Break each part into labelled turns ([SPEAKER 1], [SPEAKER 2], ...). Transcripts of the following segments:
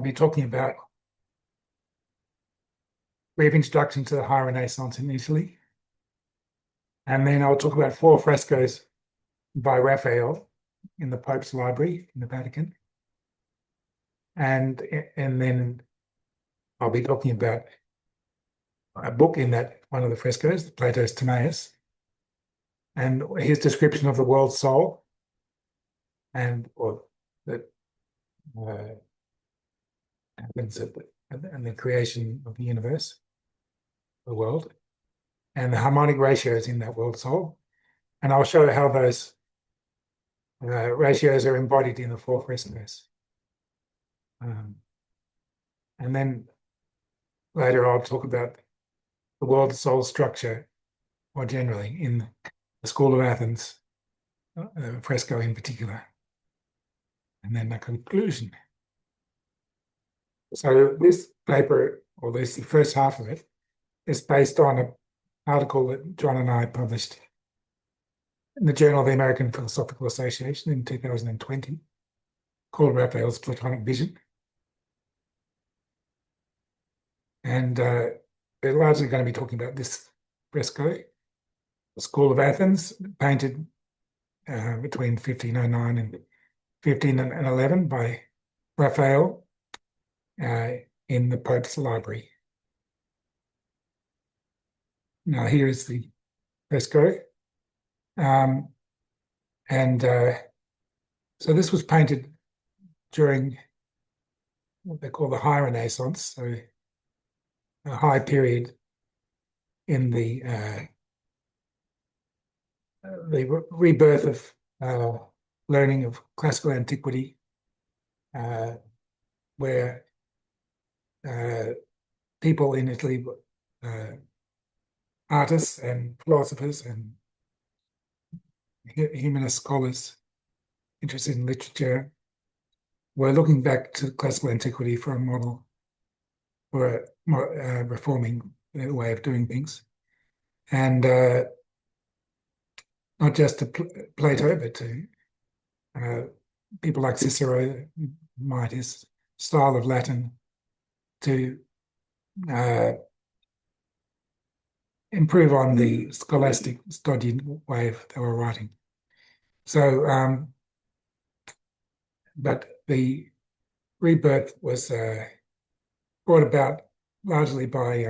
[SPEAKER 1] be talking about brief introduction to the High Renaissance in Italy. And then I'll talk about 4 frescoes by Raphael in the Pope's library in the Vatican. And then I'll be talking about a book in that one of the frescoes, Plato's Timaeus, and his description of the world soul and happens and the creation of the universe, the world, and the harmonic ratios in that world soul. And I'll show how those ratios are embodied in the 4 frescoes. And then later I'll talk about the world soul structure more generally in the School of Athens, fresco in particular. And then the conclusion. So this paper, or at least the first half of it, is based on an article that John and I published in the Journal of the American Philosophical Association in 2020, called Raphael's Platonic Vision. And they're largely going to be talking about this fresco, the School of Athens, painted between 1509 and 1511 by Raphael in the Pope's library. Now here is the fresco. So this was painted during what they call the High Renaissance, so a high period in the rebirth of learning of classical antiquity, where people in Italy, artists and philosophers and humanist scholars interested in literature, were looking back to classical antiquity for a model for a reforming way of doing things. And not just to Plato, but to people like Cicero, might his style of Latin, to improve on the scholastic, stodgy way they were writing. So, but the rebirth was brought about largely by,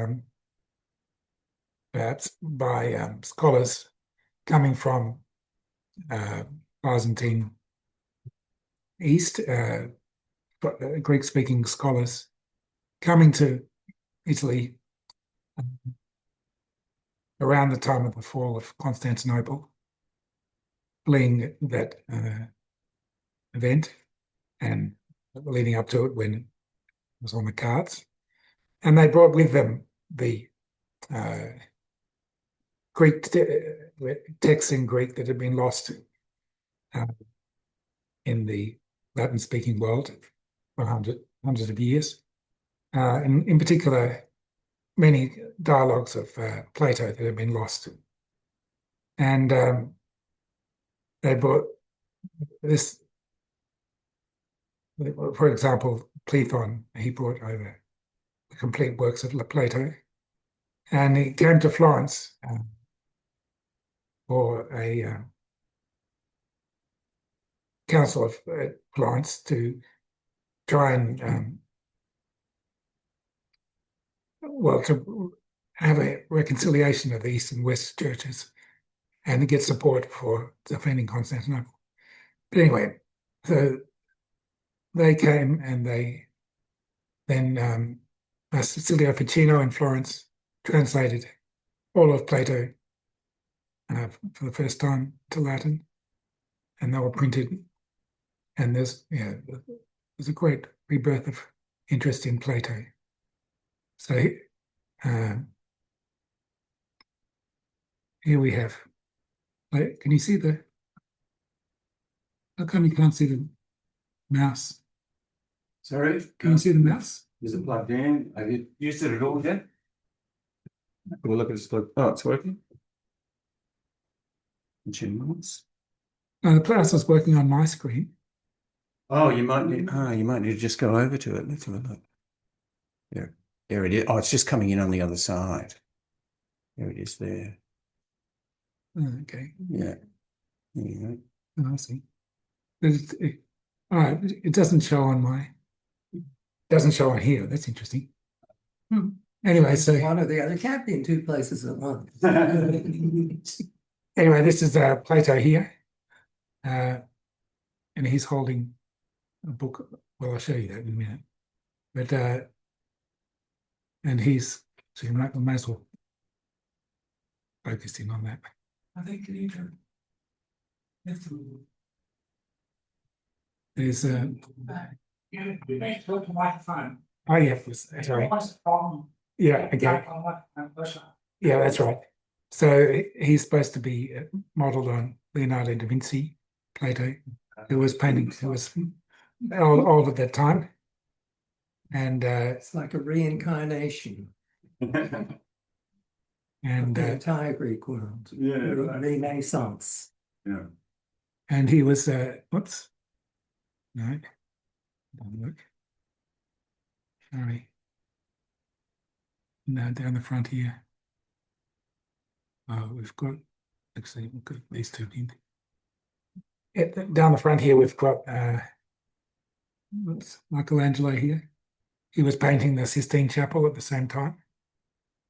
[SPEAKER 1] perhaps by scholars coming from Byzantine East, Greek-speaking scholars coming to Italy around the time of the fall of Constantinople, fleeing that event and leading up to it when it was on the cards. And they brought with them the Greek texts in Greek that had been lost in the Latin-speaking world for hundreds of years. In particular, many dialogues of Plato that had been lost. And they brought this, for example, Platon, he brought over the complete works of Plato. And he came to Florence for a council of Florence to try and to have a reconciliation of the East and West churches and to get support for defending Constantinople. But anyway, so they came and they then Cecilio Ficino in Florence translated all of Plato for the first time to Latin, and they were printed. And there's a great rebirth of interest in Plato. So here we have. Can you see the? How come you can't see the mouse?
[SPEAKER 2] Sorry?
[SPEAKER 1] Can you see the mouse?
[SPEAKER 2] Is it plugged in? Have you used it at all yet? We'll look at this. Oh, it's working.
[SPEAKER 1] The mouse is working on my screen.
[SPEAKER 2] Oh, you might need. You might need to just go over to it. Let's have a look. There it is. Oh, it's just coming in on the other side. There it is. There.
[SPEAKER 1] Oh, okay.
[SPEAKER 2] Yeah. There you
[SPEAKER 1] Oh, I see. But all right, it doesn't show on my. Doesn't show on here. That's interesting. Anyway, so
[SPEAKER 3] One or the other can't be in two places at once.
[SPEAKER 2] go.
[SPEAKER 1] anyway, this is Plato here, and he's holding a book. Well, I'll show you that in a minute. But and he's so you might as well focus in on that. I think you need to. There's oh yeah, sorry. Yeah, okay. Yeah, that's right. So he's supposed to be modeled on Leonardo da Vinci, Plato, who was painting, who was old at that time. And
[SPEAKER 3] It's like a reincarnation of
[SPEAKER 1] and
[SPEAKER 3] the entire Greek world.
[SPEAKER 2] Yeah, right.
[SPEAKER 3] Renaissance.
[SPEAKER 2] Yeah.
[SPEAKER 1] and he was whoops. No, doesn't work. Sorry. No, down the front here. Oh, we've got actually we've got these two in. Down the front here we've got Michelangelo here. He was painting the Sistine Chapel at the same time.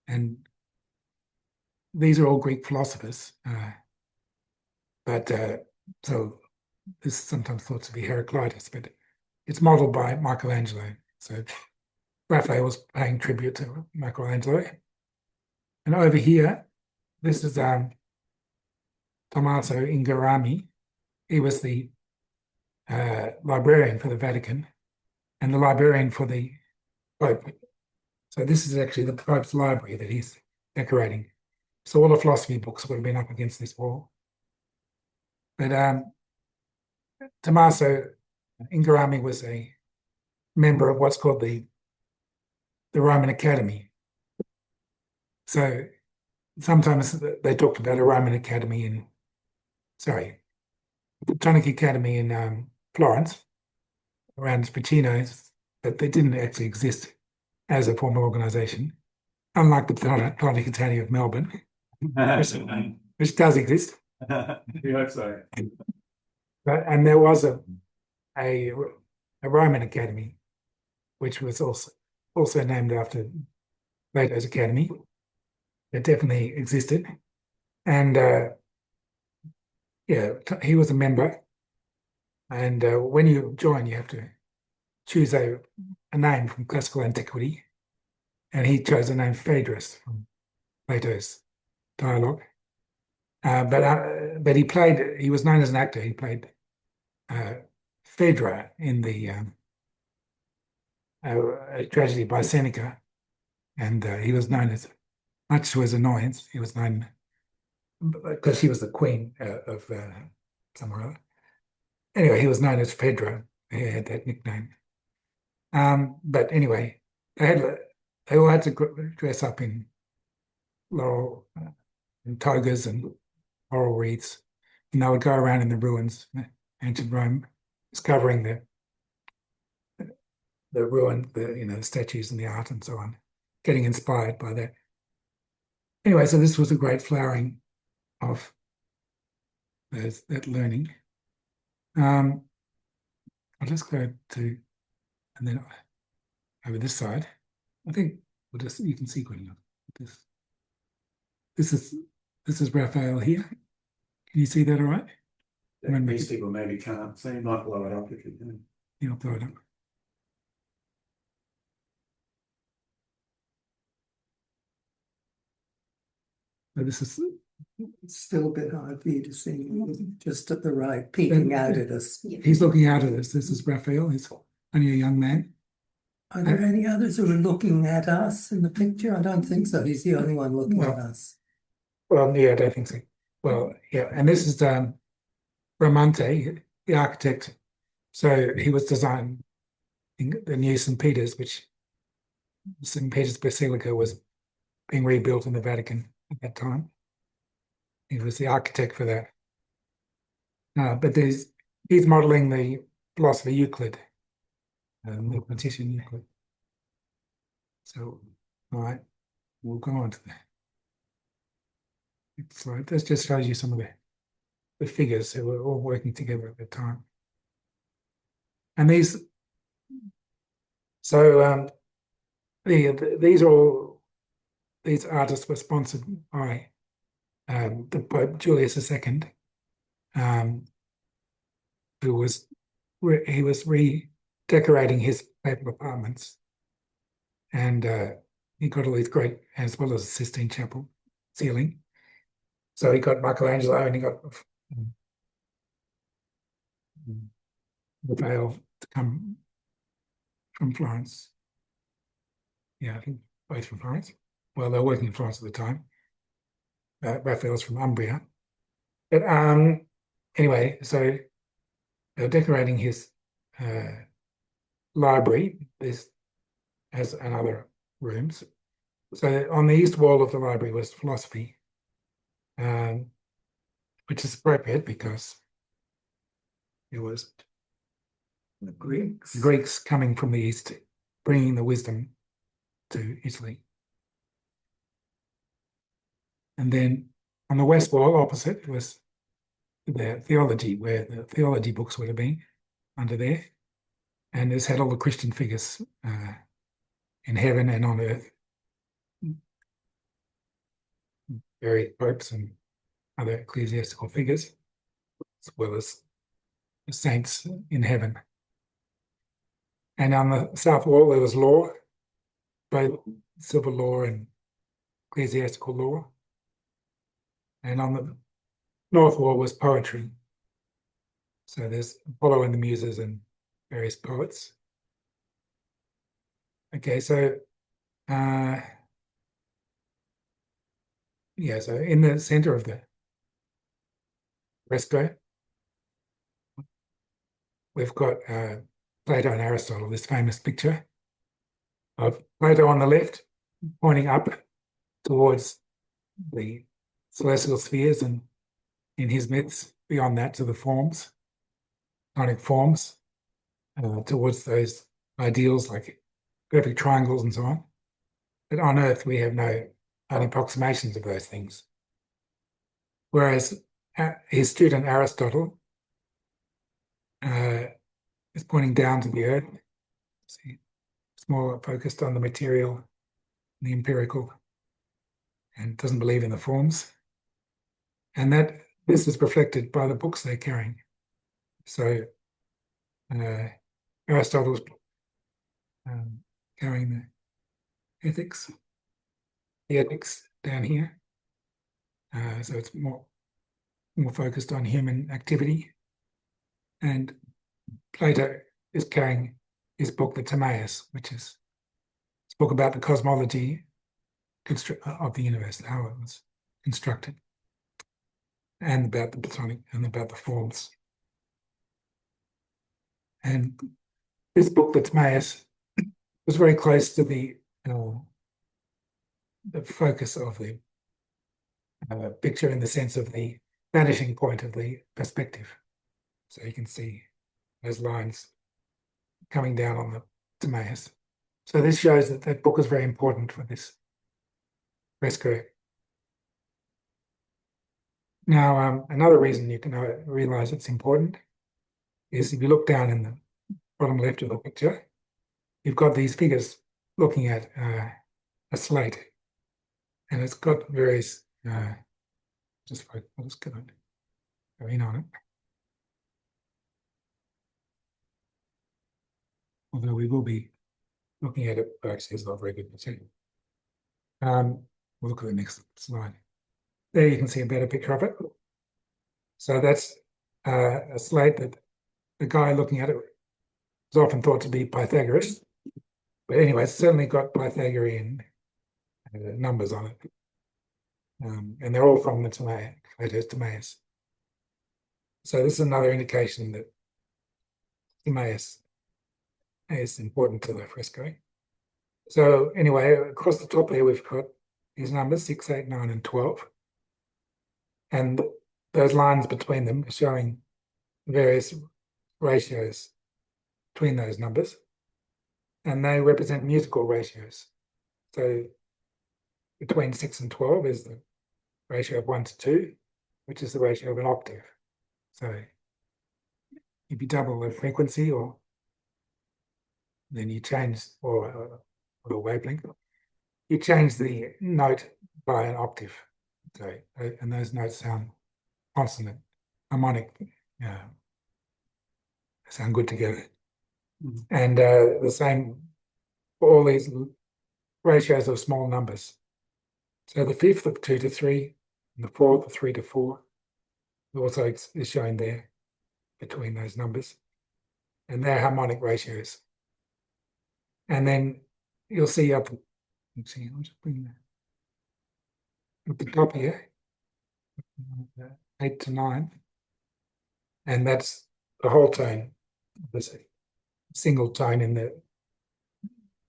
[SPEAKER 1] And these are all Greek philosophers. But so this is sometimes thought to be Heraclitus, but it's modeled by Michelangelo. So Raphael was paying tribute to Michelangelo. And over here, this is Tommaso Inghirami. He was the librarian for the Vatican and the librarian for the Pope. So this is actually the Pope's library that he's decorating. So all the philosophy books would have been up against this wall. But Tommaso Inghirami was a member of what's called the Roman Academy. So sometimes they talked about a Roman Academy in, sorry, Platonic Academy in Florence, around Ficino's, but they didn't actually exist as a formal organization, unlike the Platonic Academy of Melbourne, which does exist.
[SPEAKER 2] Yeah, sorry.
[SPEAKER 1] And there was a Roman Academy, which was also named after Plato's Academy. It definitely existed. And yeah, he was a member. And when you join, you have to choose a name from classical antiquity. And he chose the name Phaedrus from Plato's dialogue. But he was known as an actor. He played Phaedra in the a tragedy by Seneca. And he was known as, much to his annoyance, he was known because she was the queen of somewhere or other. Anyway, he was known as Phaedra. He had that nickname. But anyway, they all had to dress up in laurel and togas and laurel wreaths, and they would go around in the ruins, ancient Rome, discovering the ruin, the statues and the art and so on, getting inspired by that. Anyway, so this was a great flowering of that learning. I'll just go to, and then over this side, I think you can see good enough. This is Raphael here. Can you see that all right?
[SPEAKER 2] These people maybe can't, so you might blow it up if you can.
[SPEAKER 1] Yeah, I'll blow it up. So this is
[SPEAKER 3] It's still a bit hard for you to see, just at the right, peeking out at us.
[SPEAKER 1] he's looking out at us. This is Raphael. He's only a young man.
[SPEAKER 3] Are there any others who are looking at us in the picture? I don't think so. He's the only one looking at us.
[SPEAKER 1] Well, yeah, I don't think so. Well, yeah, and this is Bramante, the architect. So he was designing the new St. Peter's, which St. Peter's Basilica was being rebuilt in the Vatican at that time. He was the architect for that. But he's modeling the philosopher Euclid, mathematician Euclid. So, all right, we'll go on to the next slide. This just shows you some of the figures who were all working together at the time. And these, so these artists were sponsored by the Pope Julius II, who was redecorating his papal apartments, and he got all these great, as well as the Sistine Chapel ceiling. So he got Michelangelo, and he got Raphael to come from Florence. Yeah, I think both from Florence. Well, they were working in Florence at the time. Raphael's from Umbria. But anyway, so they're decorating his library. This has another rooms. So on the east wall of the library was philosophy, which is appropriate because it was
[SPEAKER 3] The Greeks.
[SPEAKER 1] Greeks coming from the east, bringing the wisdom to Italy. And then on the west wall opposite was the theology, where the theology books would have been under there. And this had all the Christian figures in heaven and on earth, various popes and other ecclesiastical figures, as well as the saints in heaven. And on the south wall, there was law, both civil law and ecclesiastical law. And on the north wall was poetry. So there's Apollo and the Muses and various poets. Okay, so yeah, so in the center of the fresco, we've got Plato and Aristotle, this famous picture of Plato on the left, pointing up towards the celestial spheres, and in his myths, beyond that to the forms, Platonic forms, towards those ideals like perfect triangles and so on. But on Earth, we have no only approximations of those things. Whereas his student Aristotle is pointing down to the Earth. See, it's more focused on the material, the empirical, and doesn't believe in the forms. And that this is reflected by the books they're carrying. So Aristotle's carrying the ethics down here. So it's more focused on human activity. And Plato is carrying his book, the Timaeus, which is a book about the cosmology of the universe, how it was constructed, and about the Platonic and about the forms. And this book, the Timaeus, was very close to the focus of the picture, in the sense of the vanishing point of the perspective. So you can see those lines coming down on the Timaeus. So this shows that that book is very important for this fresco. Now, another reason you can realize it's important is if you look down in the bottom left of the picture, you've got these figures looking at a slate, and it's got various, I'll just go in on it. Although we will be looking at it, but actually it's not very good material. We'll look at the next slide. There you can see a better picture of it. So that's a slate that the guy looking at it is often thought to be Pythagoras. But anyway, it's certainly got Pythagorean numbers on it. And they're all from the Plato's Timaeus. So this is another indication that Timaeus is important to the fresco. So anyway, across the top here, we've got these numbers, 6, 8, 9, and 12. And those lines between them are showing various ratios between those numbers, and they represent musical ratios. So between 6 and 12 is the ratio of 1 to 2, which is the ratio of an octave. So if you double the frequency, or then you change, or a wavelength, you change the note by an octave. So, and those notes sound consonant, harmonic, sound good together. And the same for all these ratios of small numbers. So the fifth of 2 to 3, and the fourth of 3 to 4 also is shown there between those numbers. And they're harmonic ratios. And then you'll see up, let's see, I'll just bring that at the top here, 8 to 9. And that's the whole tone, this single tone in the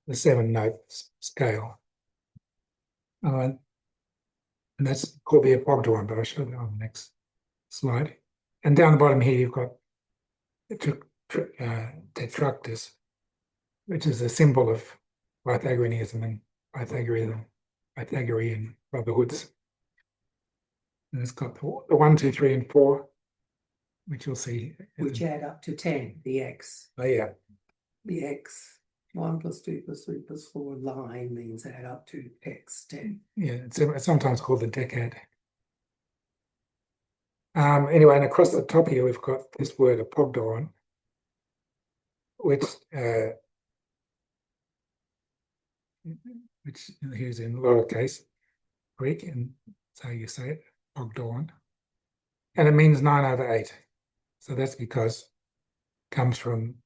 [SPEAKER 1] 7-note scale. And that's called the apogdoron, but I'll show that on the next slide. And down the bottom here, you've got tetractys, which is a symbol of Pythagoreanism and Pythagorean brotherhoods. And it's got the 1, 2, 3, and 4, which you'll see.
[SPEAKER 3] Which add up to 10, the x.
[SPEAKER 1] Oh, yeah.
[SPEAKER 3] The x, 1 plus 2 plus 3 plus 4 line means add up to x, 10.
[SPEAKER 1] Yeah, it's sometimes called the decad. Anyway, and across the top here, we've got this word apogdoron, which here's in lowercase Greek, and that's how you say it, apogdoron. And it means 9/8. So that's because it comes from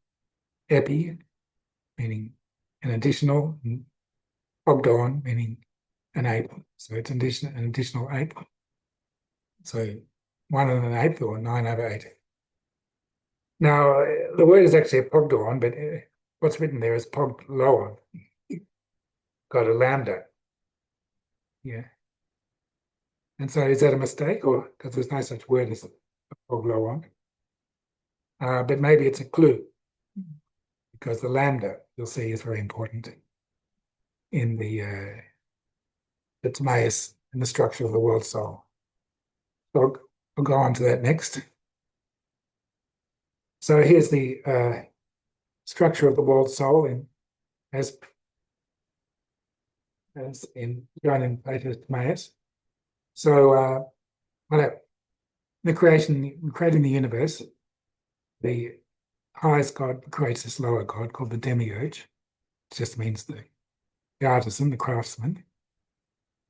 [SPEAKER 1] epi, meaning an additional, and ogdoron, meaning an eighth. So it's an additional eighth. So 1 1/8, or 9/8. Now, the word is actually apogdoron, but what's written there is pogloon. Got a lambda. Yeah. And so is that a mistake, or because there's no such word as pogloon? But maybe it's a clue, because the lambda, you'll see, is very important in the Timaeus and the structure of the world soul. So I'll go on to that next. So here's the structure of the world soul as in shown in Plato's Timaeus. So creating the universe, the highest god creates this lower god called the demiurge. It just means the artisan, the craftsman.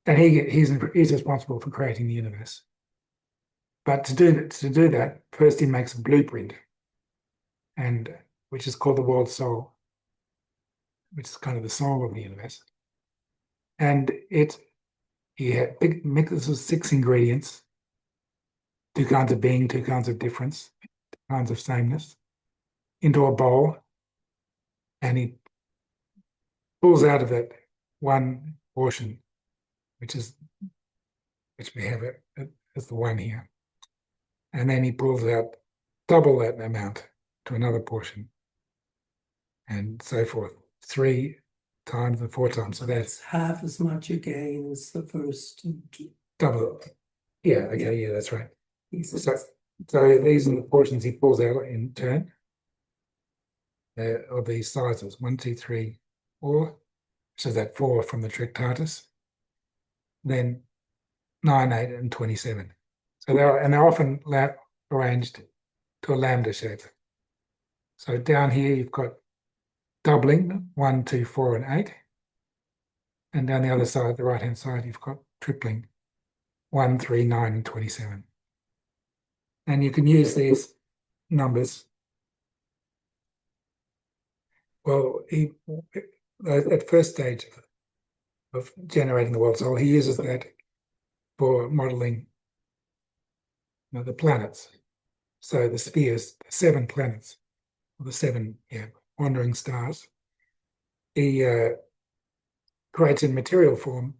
[SPEAKER 1] And he's responsible for creating the universe. But to do that, first he makes a blueprint, and which is called the world soul, which is kind of the soul of the universe. And he mixes 6 ingredients, 2 kinds of being, 2 kinds of difference, 2 kinds of sameness, into a bowl, and he pulls out of it one portion, which we have as the one here. And then he pulls out double that amount to another portion, and so forth, 3 times and 4 times. So that's
[SPEAKER 3] half as much again as the first.
[SPEAKER 1] double. Yeah, okay, yeah, that's right. So these are the portions he pulls out in turn of these sizes, 1, 2, 3, 4. So that 4 from the Tractatus, then 9, 8, and 27. So they're often arranged to a lambda shape. So down here you've got doubling, 1, 2, 4, and 8. And down the other side, the right-hand side, you've got tripling, 1, 3, 9, and 27. And you can use these numbers. Well, at first stage of generating the world soul, he uses that for modeling the planets. So the spheres, the 7 planets, or the 7 wandering stars, he creates in material form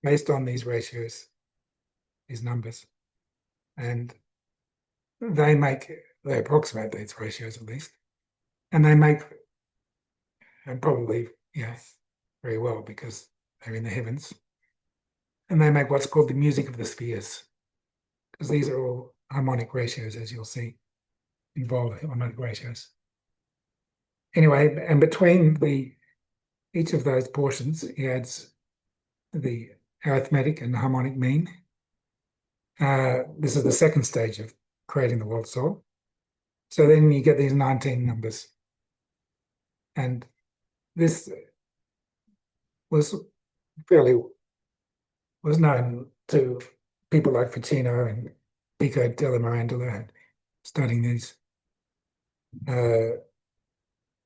[SPEAKER 1] based on these ratios, these numbers, and they approximate these ratios at least, and they make, and probably, very well because they're in the heavens, and they make what's called the music of the spheres, because these are all harmonic ratios, as you'll see, involve harmonic ratios. Anyway, and between each of those portions, he adds the arithmetic and the harmonic mean. This is the second stage of creating the world soul. So then you get these 19 numbers. And this was known to people like Ficino and Pico della Mirandola, studying these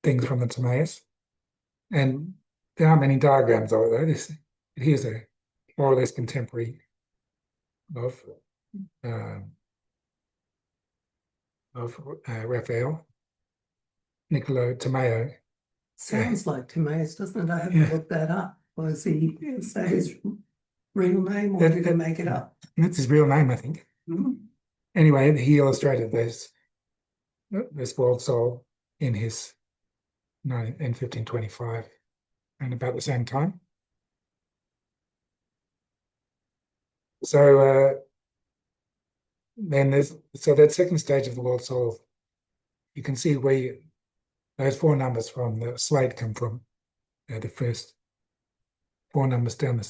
[SPEAKER 1] things from the Timaeus. And there aren't many diagrams of it, though. Here's a more or less contemporary of Raphael, Niccolo Timeo.
[SPEAKER 3] Sounds like Timaeus, doesn't it? I haven't looked that up. Was he say his real name, or did he make it up?
[SPEAKER 1] That's his real name, I think.
[SPEAKER 3] Mm-hmm.
[SPEAKER 1] Anyway, he illustrated this world soul in 1525, and about the same time. So then that second stage of the world soul, you can see where those four numbers from the slate come from. The first four numbers down the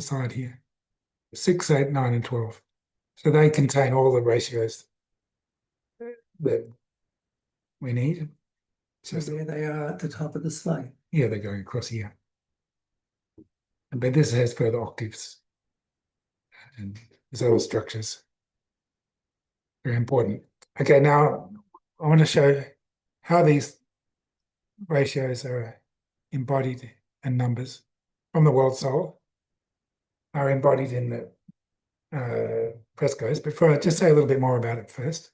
[SPEAKER 1] side here: 6, 8, 9, and 12. So they contain all the ratios that we need.
[SPEAKER 3] So there they are at the top of the slate.
[SPEAKER 1] Yeah, they're going across here. But this has further octaves and there's other structures. Very important. Okay, now I want to show how these ratios are embodied and numbers from the world soul are embodied in the frescoes. But before I just say a little bit more about it first.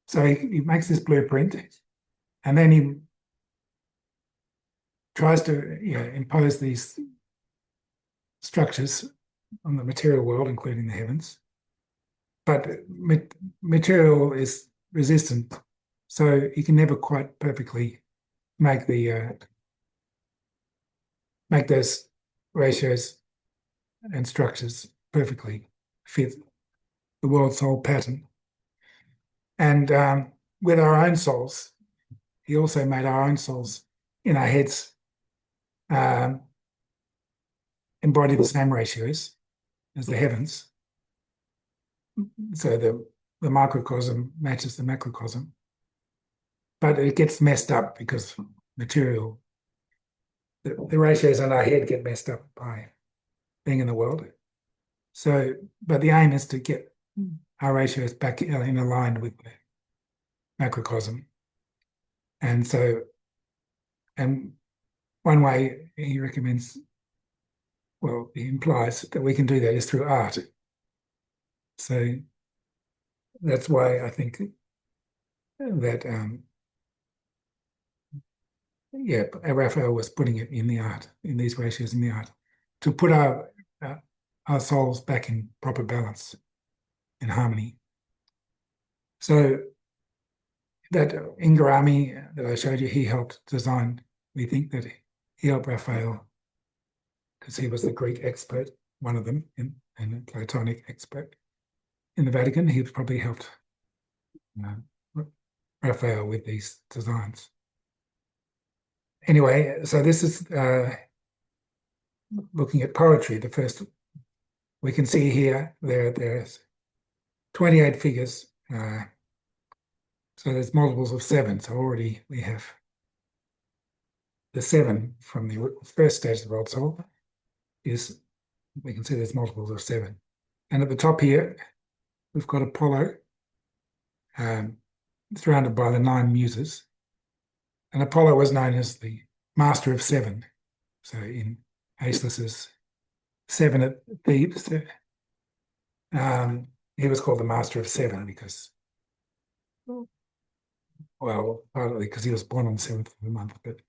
[SPEAKER 1] So he makes this blueprint, and then he tries to impose these structures on the material world, including the heavens. But material is resistant, so you can never quite perfectly make those ratios and structures perfectly fit the world soul pattern. And with our own souls, he also made our own souls in our heads embody the same ratios as the heavens. So the microcosm matches the macrocosm. But it gets messed up because material, the ratios on our head get messed up by being in the world. So, but the aim is to get our ratios back in aligned with the macrocosm. And so, and one way he recommends, well, he implies that we can do that is through art. So that's why I think that, Raphael was putting it in the art, in these ratios in the art, to put our souls back in proper balance and harmony. So that Ingarami that I showed you, he helped design. We think that he helped Raphael because he was the Greek expert, one of them, and a Platonic expert in the Vatican. He probably helped Raphael with these designs. Anyway, so this is looking at poetry. The first we can see here, there's 28 figures. So there's multiples of 7. So already we have the 7 from the first stage of the world soul we can see there's multiples of 7. And at the top here, we've got Apollo surrounded by the 9 muses. And Apollo was known as the master of 7. So in Aeschylus's 7 at Thebes, he was called the master of 7 because, well, partly because he was born on the 7th of the month, but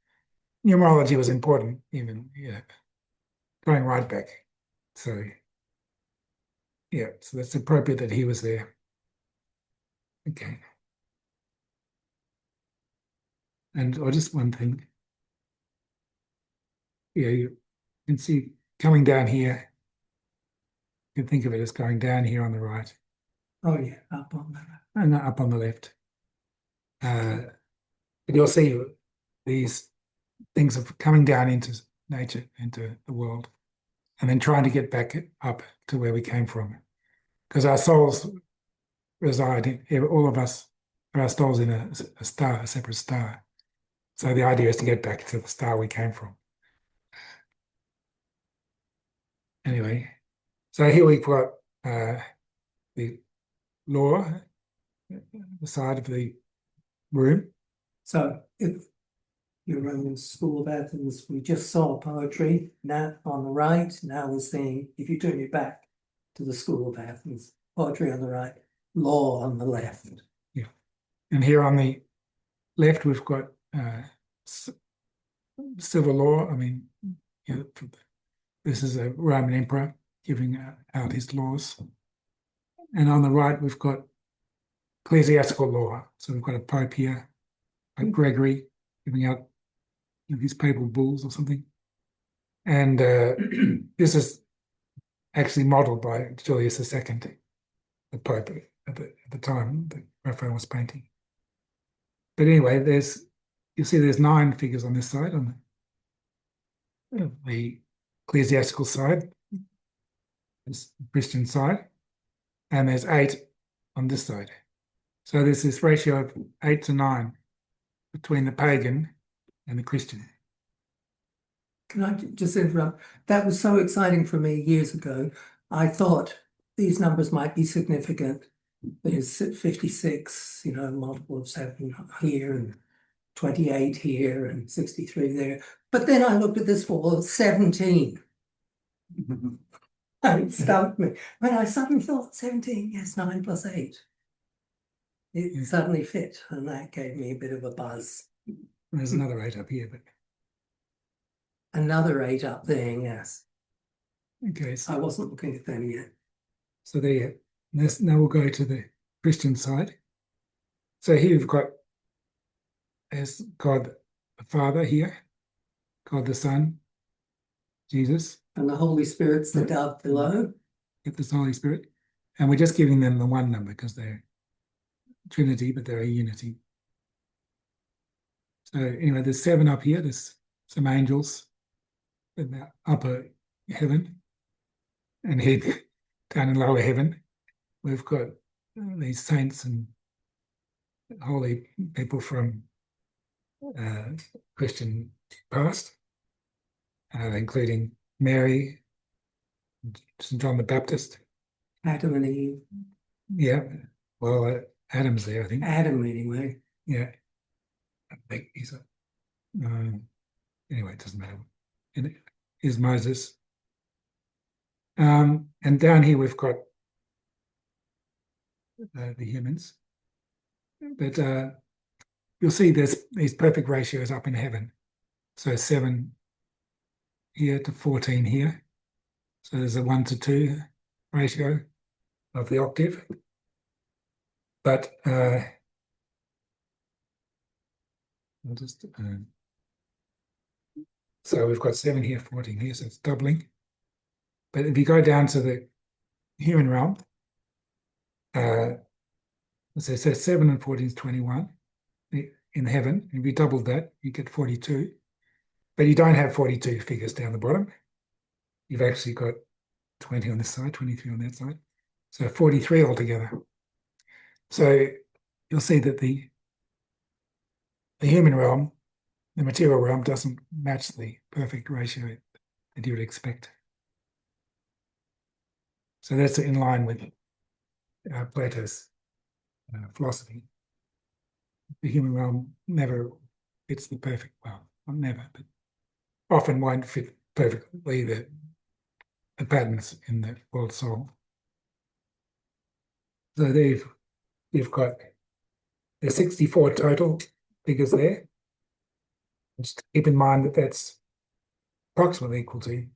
[SPEAKER 1] numerology was important, even, going right back. So, so that's appropriate that he was there. Okay. or just one thing. Yeah, you can see coming down here. You can think of it as going down here on the right.
[SPEAKER 3] Oh yeah, up on that.
[SPEAKER 1] And up on the left. But you'll see these things of coming down into nature, into the world, and then trying to get back up to where we came from. Because our souls reside in, all of us, our souls in a star, a separate star. So the idea is to get back to the star we came from. Anyway, so here we've got the law, the side of the room.
[SPEAKER 3] So if you're in the School of Athens, we just saw poetry now on the right. Now we're seeing, if you turn your back to the School of Athens, poetry on the right, law on the left.
[SPEAKER 1] Yeah. And here on the left, we've got civil law. I mean, you know, this is a Roman emperor giving out his laws. And on the right, we've got ecclesiastical law. So we've got a pope here, Pope Gregory, giving out his papal bulls or something. And this is actually modeled by Julius II, the pope at the time that Raphael was painting. But anyway, you see there's 9 figures on this side, on the ecclesiastical side, this Christian side, and there's 8 on this side. So there's this ratio of 8 to 9 between the pagan and the Christian.
[SPEAKER 3] Can I just interrupt? That was so exciting for me years ago. I thought these numbers might be significant. There's 56, multiple of 7 here and 28 here and 63 there. But then I looked at this wall, 17. And it stumped me. When I suddenly thought 17, yes, 9 plus 8. It suddenly fit, and that gave me a bit of a buzz.
[SPEAKER 1] There's another 8 up here, but
[SPEAKER 3] another 8 up there, yes.
[SPEAKER 1] Okay, so
[SPEAKER 3] I wasn't looking at them yet.
[SPEAKER 1] So there, now we'll go to the Christian side. So here we've got as God the Father here, God the Son, Jesus.
[SPEAKER 3] And the Holy Spirit's the dove below.
[SPEAKER 1] Get this Holy Spirit. And we're just giving them the one number because they're Trinity, but they're a unity. So anyway, there's 7 up here. There's some angels in the upper heaven. And here down in lower heaven, we've got these saints and holy people from Christian past, including Mary, St. John the Baptist.
[SPEAKER 3] Adam and Eve.
[SPEAKER 1] Yeah, well, Adam's there, I think.
[SPEAKER 3] Adam, anyway.
[SPEAKER 1] Yeah, I think he's anyway, it doesn't matter. And here's Moses. And down here we've got the humans. But you'll see there's these perfect ratios up in heaven. So 7 here to 14 here. So there's a 1:2 ratio of the octave. But I'll just so we've got 7 here, 14 here, so it's doubling. But if you go down to the human realm, so 7 and 14 is 21 in heaven. If you double that, you get 42. But you don't have 42 figures down the bottom. You've actually got 20 on this side, 23 on that side. So 43 altogether. So you'll see that the human realm, the material realm, doesn't match the perfect ratio that you would expect. So that's in line with Plato's philosophy. The human realm never fits the perfect, well, not never, but often won't fit perfectly the patterns in the world soul. So you've got there's 64 total figures there. Just keep in mind that that's approximately equal to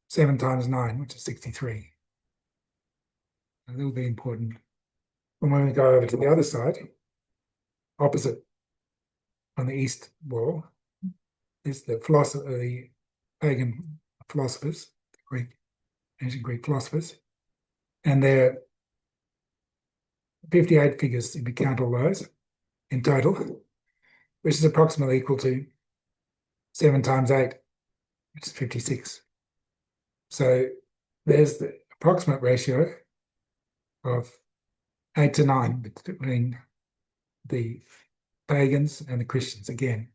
[SPEAKER 1] 7 times 9, which is 63. And that will be important. And when we go over to the other side, opposite on the east wall is the pagan philosophers, ancient Greek philosophers, and there are 58 figures if you count all those in total, which is approximately equal to 7 times 8, which is 56. So there's the approximate ratio of 8 to 9 between the pagans and the Christians. Again,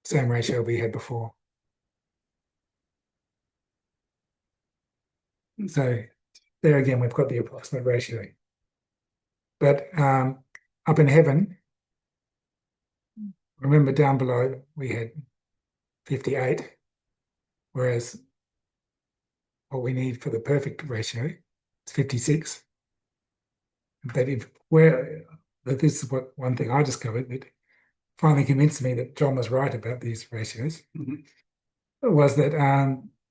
[SPEAKER 1] same ratio we had before. So there again, we've got the approximate ratio. But up in heaven, remember down below we had 58, whereas what we need for the perfect ratio is 56. But this is what one thing I discovered that finally convinced me that John was right about these ratios, was that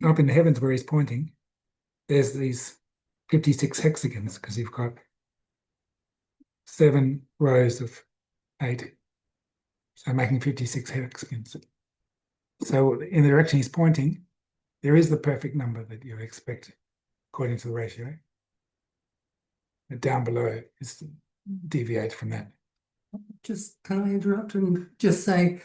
[SPEAKER 1] up in the heavens where he's pointing, there's these 56 hexagons, because you've got 7 rows of 8, so making 56 hexagons. So in the direction he's pointing, there is the perfect number that you expect according to the ratio. But down below is deviates from that.
[SPEAKER 3] Just can I interrupt and just say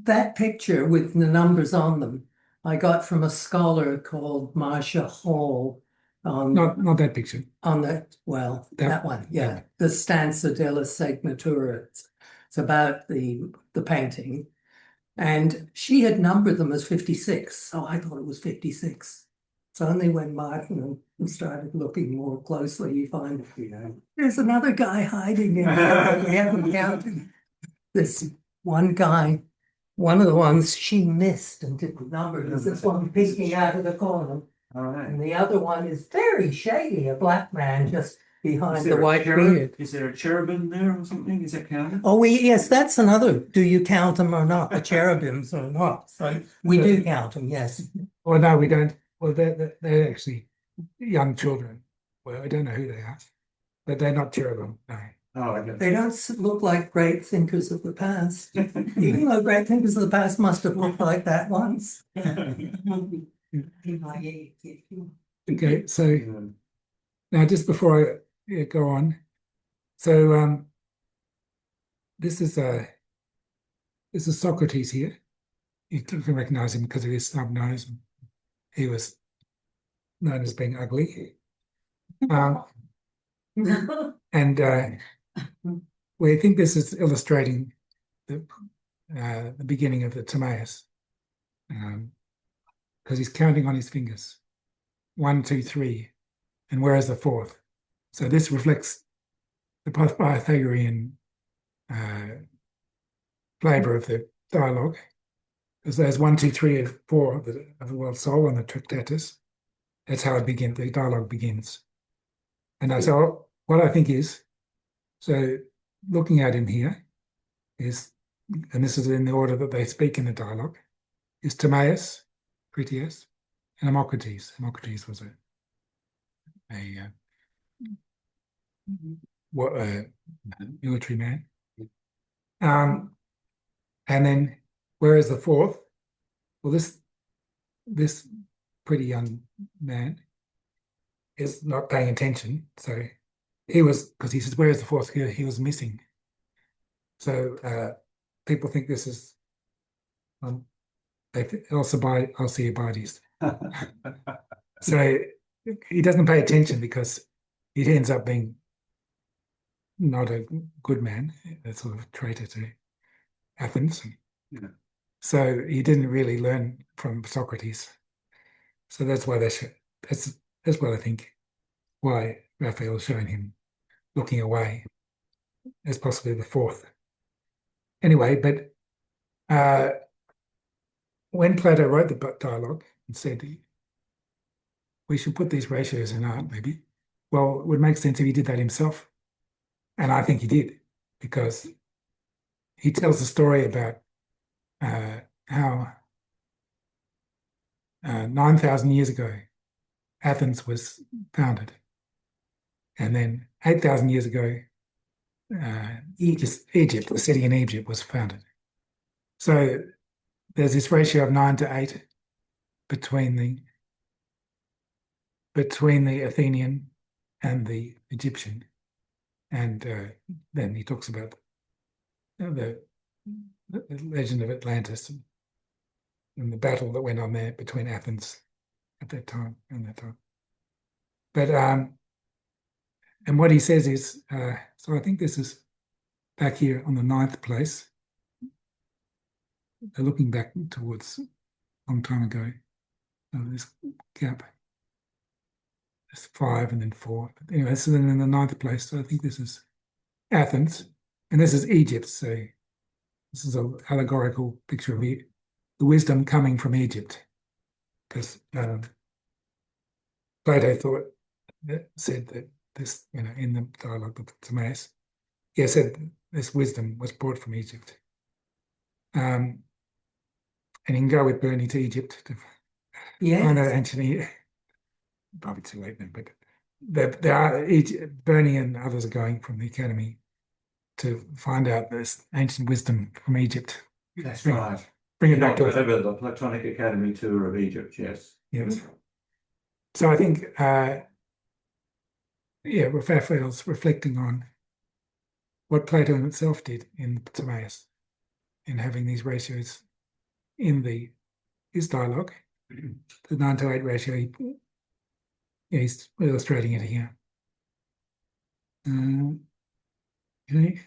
[SPEAKER 3] that picture with the numbers on them I got from a scholar called Marcia Hall.
[SPEAKER 1] Not that picture.
[SPEAKER 3] On that one, yeah. The Stanza della Segnatura. It's about the painting. And she had numbered them as 56. So I thought it was 56. It's only when Martin started looking more closely, you find, there's another guy hiding in there. We haven't counted. This one guy, one of the ones she missed and didn't number is this one peeking out of the corner.
[SPEAKER 2] All right.
[SPEAKER 3] And the other one is very shady, a black man just behind the white beard.
[SPEAKER 2] Is there a cherubim there or something? Is that counted?
[SPEAKER 3] Oh, yes, that's another. Do you count them or not? The cherubims or not? So we do count them, yes.
[SPEAKER 1] Well, no, we don't. Well, they're actually young children. Well, I don't know who they are, but they're not cherubim. No.
[SPEAKER 2] Oh, okay.
[SPEAKER 3] They don't look like great thinkers of the past. Even though great thinkers of the past must have looked like that once.
[SPEAKER 1] Okay, so now just before I go on, so this is Socrates here. You can recognize him because of his snub nose. He was known as being ugly. And we think this is illustrating the beginning of the Timaeus, because he's counting on his fingers. 1, 2, 3, and where is the fourth? So this reflects the Pythagorean flavor of the dialogue, because there's 1, 2, 3, and 4 of the world soul on the Tractatus. That's how it begins. The dialogue begins. And so what I think is, so looking at him here is, and this is in the order that they speak in the dialogue, is Timaeus, Critias, and Hermocrates. Hermocrates was a military man. And then where is the fourth? Well, this pretty young man is not paying attention. So he was, because he says, where is the fourth? He was missing. So people think this is Alcibiades. So he doesn't pay attention because he ends up being not a good man, a sort of traitor to Athens.
[SPEAKER 2] Yeah.
[SPEAKER 1] So he didn't really learn from Socrates. So that's why that's what I think, why Raphael is showing him looking away as possibly the fourth. Anyway, but when Plato wrote the dialogue and said we should put these ratios in art, maybe, well, it would make sense if he did that himself. And I think he did, because he tells a story about how 9,000 years ago, Athens was founded. And then 8,000 years ago, Egypt, the city in Egypt was founded. So there's this ratio of 9 to 8 between the Athenian and the Egyptian. And then he talks about the legend of Atlantis and the battle that went on there between Athens at that time and that time. But and what he says is, so I think this is back here on the 9th place. They're looking back towards a long time ago. So this gap. There's 5 and then 4. But anyway, so then in the 9th place, so I think this is Athens, and this is Egypt. So this is an allegorical picture of the wisdom coming from Egypt, because Plato said that this, in the dialogue with Timaeus, he said this wisdom was brought from Egypt. And you can go with Bernie to Egypt to find out ancient. Probably too late then, but there are Bernie and others are going from the academy to find out this ancient wisdom from Egypt.
[SPEAKER 2] That's right.
[SPEAKER 1] Bring it back to us.
[SPEAKER 2] Over the Platonic Academy tour of Egypt, yes.
[SPEAKER 1] Yes. So I think, Raphael's reflecting on what Plato himself did in Timaeus, in having these ratios in his dialogue. The 9 to 8 ratio, he's illustrating it here. Okay.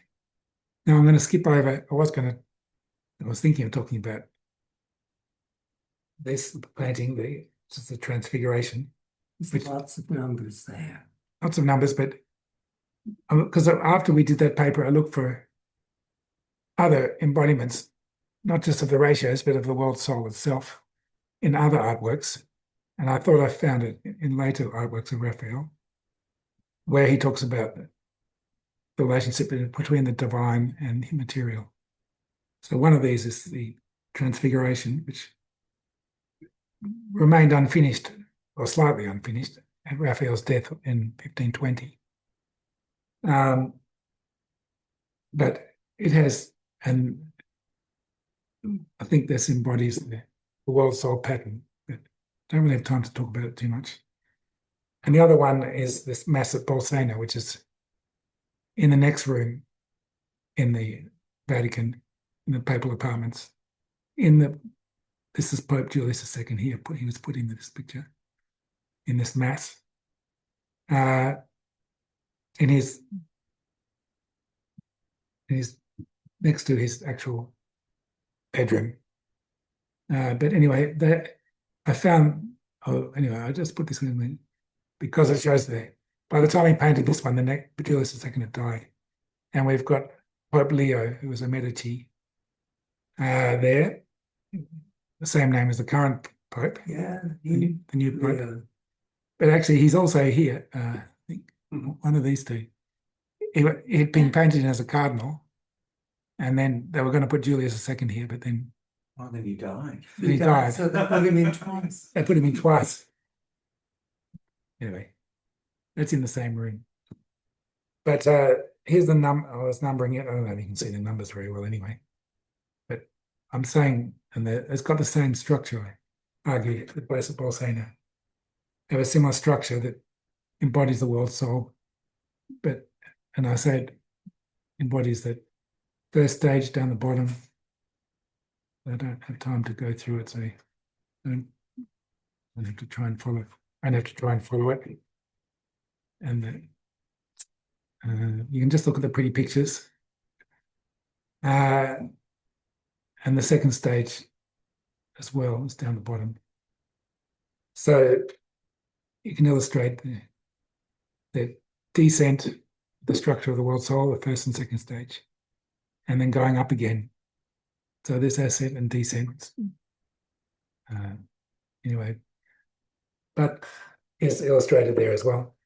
[SPEAKER 1] Now I'm going to skip over. I was thinking of talking about this painting, just the transfiguration.
[SPEAKER 3] There's lots of numbers there.
[SPEAKER 1] Lots of numbers, but because after we did that paper, I looked for other embodiments, not just of the ratios, but of the world soul itself in other artworks. And I thought I found it in later artworks of Raphael, where he talks about the relationship between the divine and immaterial. So one of these is the Transfiguration, which remained unfinished, or slightly unfinished, at Raphael's death in 1520. But it has, and I think this embodies the world soul pattern, but don't really have time to talk about it too much. And the other one is this Mass at Bolsena, which is in the next room in the Vatican, in the papal apartments. This is Pope Julius II here. He was put in this picture, in this Mass. In his next to his actual bedroom. But anyway, I found, I just put this in because it shows there. By the time he painted this one, Julius II had died. And we've got Pope Leo, who was a Medici, there, the same name as the current Pope.
[SPEAKER 3] Yeah.
[SPEAKER 1] The new Pope. Yeah. But actually, he's also here, I think, one of these two. He'd been painted as a cardinal, and then they were going to put Julius II here, but then...
[SPEAKER 2] Oh, then he died.
[SPEAKER 1] He died.
[SPEAKER 3] So they put him in twice.
[SPEAKER 1] They put him in twice. Anyway, that's in the same room. But here's the number. I was numbering it. I don't know if you can see the numbers very well anyway. But I'm saying, and it's got the same structure, I argue, the place of Bolsena. They have a similar structure that embodies the world soul. And I say it embodies that first stage down the bottom. I don't have time to go through it, so I don't have to try and follow. I don't have to try and follow it. And you can just look at the pretty pictures. And the second stage as well is down the bottom. So you can illustrate the descent, the structure of the world soul, the first and second stage, and then going up again. So this ascent and descent. Anyway, but it's illustrated there as well.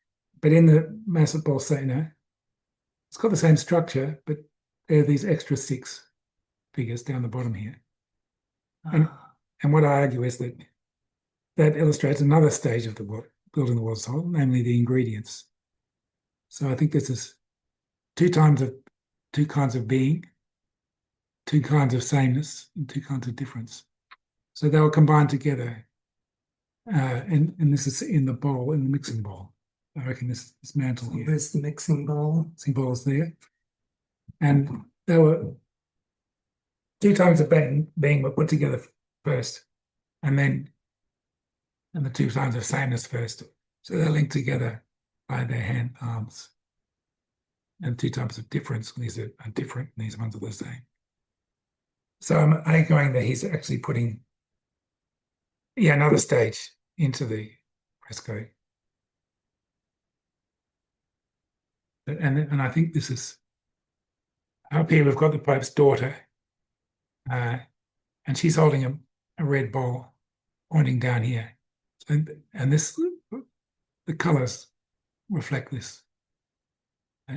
[SPEAKER 1] But in the Mass at Bolsena, it's got the same structure, but there are these extra 6 figures down the bottom here. And what I argue is that illustrates another stage of the world, building the world soul, namely the ingredients. So I think this is two kinds of being, two kinds of sameness and two kinds of difference. So they were combined together, and this is in the bowl, in the mixing bowl. I reckon this mantle here.
[SPEAKER 3] Where's the mixing bowl?
[SPEAKER 1] Mixing bowl is there, and they were two times of being were put together first, and the two times of sameness first. So they're linked together by their arms. And two types of difference. These are different, and these ones are the same. So I'm arguing that he's actually putting, another stage into the fresco. And I think this is, up here we've got the Pope's daughter, and she's holding a red bowl pointing down here. And the colours reflect this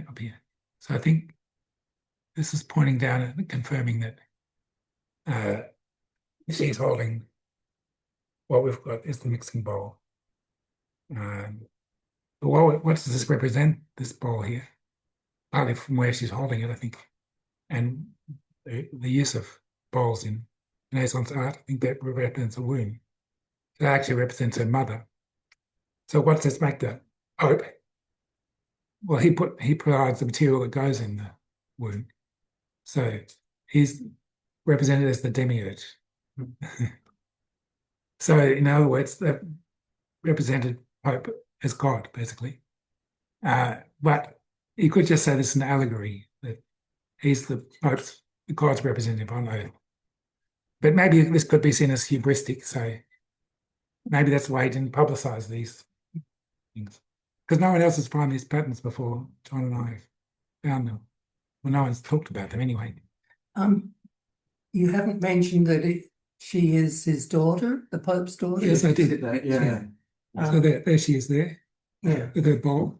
[SPEAKER 1] up here. So I think this is pointing down and confirming that she's holding what we've got is the mixing bowl. But what does this represent, this bowl here? Partly from where she's holding it, I think, and the use of bowls in Renaissance art, I think that represents a womb. That actually represents her mother. So what does this make the Pope? Well, he provides the material that goes in the womb. So he's represented as the demiurge. So in other words, that represented Pope as God, basically. But you could just say this is an allegory, that he's the Pope's, the God's representative on earth. But maybe this could be seen as hubristic, so maybe that's why he didn't publicize these things. Because no one else has found these patterns before. John and I have found them. Well, no one's talked about them anyway.
[SPEAKER 3] You haven't mentioned that she is his daughter, the Pope's daughter?
[SPEAKER 1] Yes, I did.
[SPEAKER 2] Yeah.
[SPEAKER 1] So there she is there.
[SPEAKER 3] Yeah.
[SPEAKER 1] With her bowl.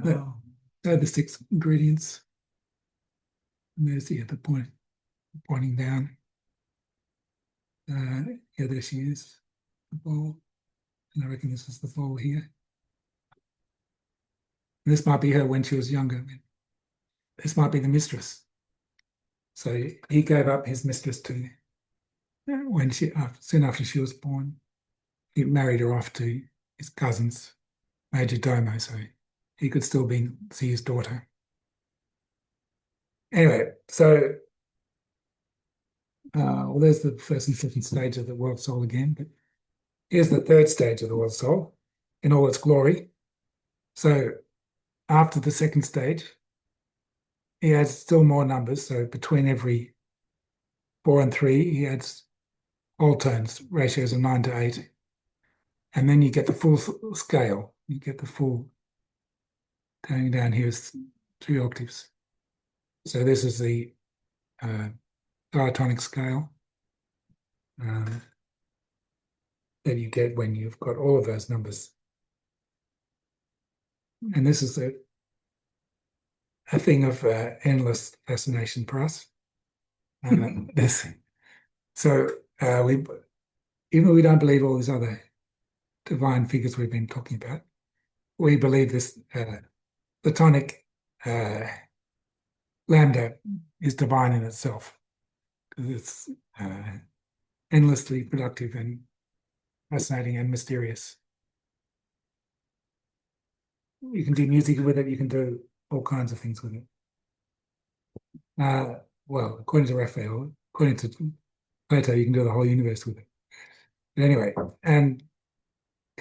[SPEAKER 2] Oh.
[SPEAKER 1] So the 6 ingredients. And there's the point pointing down. There she is. The bowl. And I reckon this is the bowl here. And this might be her when she was younger. This might be the mistress. So he gave up his mistress to when soon after she was born. He married her off to his cousin's major domo, so he could still see his daughter. Anyway, so well, there's the first and second stage of the world soul again, but here's the third stage of the world soul in all its glory. So after the second stage, he adds still more numbers. So between every 4 and 3, he adds whole tones, ratios of 9 to 8. And then you get the full scale. You get the full, going down here is 3 octaves. So this is the diatonic scale that you get when you've got all of those numbers. And this is a thing of endless fascination for us. So even though we don't believe all these other divine figures we've been talking about, we believe this Platonic lambda is divine in itself, because it's endlessly productive and fascinating and mysterious. You can do music with it, you can do all kinds of things with it. Well, according to Raphael, according to Plato, you can do the whole universe with it. But anyway, and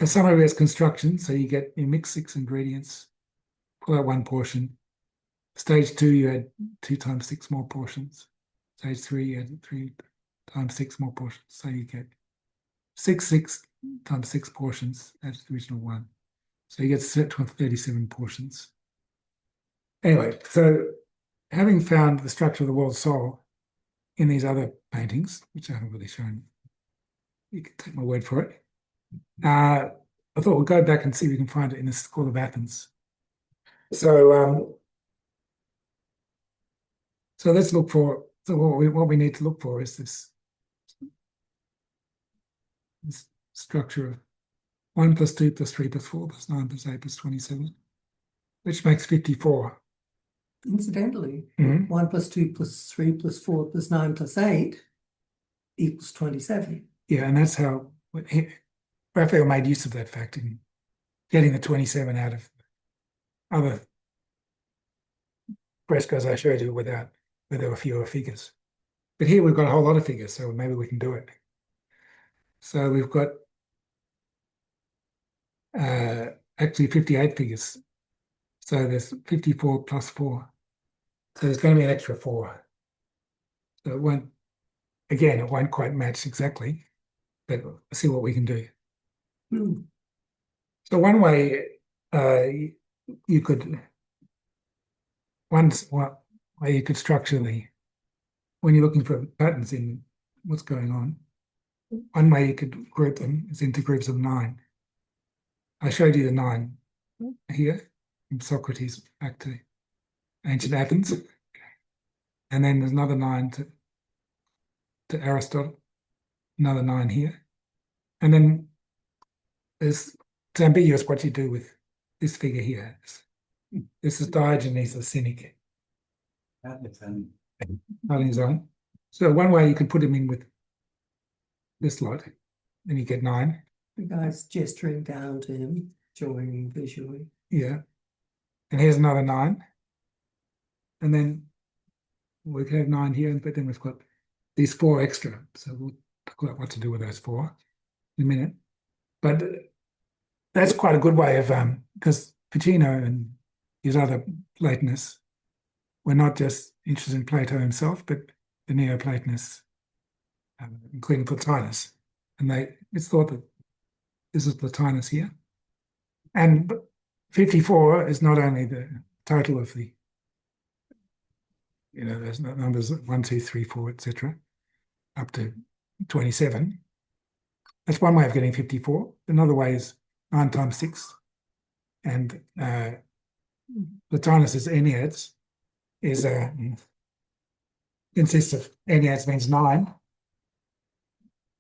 [SPEAKER 1] some of it is construction, so you mix 6 ingredients, pull out 1 portion. Stage 2, you add 2 times 6 more portions. Stage 3, you add 3 times 6 more portions. So you get 6 times 6 portions. That's the original 1. So you get 37 portions. Anyway, so having found the structure of the world soul in these other paintings, which I haven't really shown, you can take my word for it. I thought we'll go back and see if we can find it in the School of Athens. So let's look for. So what we need to look for is this structure of 1 plus 2 plus 3 plus 4 plus 9 plus 8 plus 27, which makes 54.
[SPEAKER 3] incidentally,
[SPEAKER 1] Mhm.
[SPEAKER 3] 1 plus 2 plus 3 plus 4 plus 9 plus 8 equals 27.
[SPEAKER 1] Yeah, and that's how Raphael made use of that fact in getting the 27 out of other frescoes I showed you where there were fewer figures. But here we've got a whole lot of figures, so maybe we can do it. So we've got actually 58 figures. So there's 54 plus 4. So there's going to be an extra 4. So it won't quite match exactly, but we'll see what we can do. So one way you could structure when you're looking for patterns in what's going on, one way you could group them is into groups of 9. I showed you the 9 here from Socrates back to ancient Athens. And then there's another 9 to Aristotle, another 9 here. And then it's ambiguous what you do with this figure here. This is Diogenes the Cynic. On his own. So one way you could put him in with this lot, then you get 9.
[SPEAKER 3] The guy's gesturing down to him, joining visually.
[SPEAKER 1] Yeah. And here's another 9. And then we can have 9 here, but then we've got these 4 extra. So we'll talk about what to do with those 4 in a minute. But that's quite a good way of, because Ficino and his other Platonists were not just interested in Plato himself, but the Neoplatonists, including Plotinus. And it's thought that this is Plotinus here. And 54 is not only the total of the, there's numbers 1, 2, 3, 4, etc., up to 27. That's one way of getting 54. Another way is 9 times 6. And Plotinus's Enneads consists of Enneads means 9.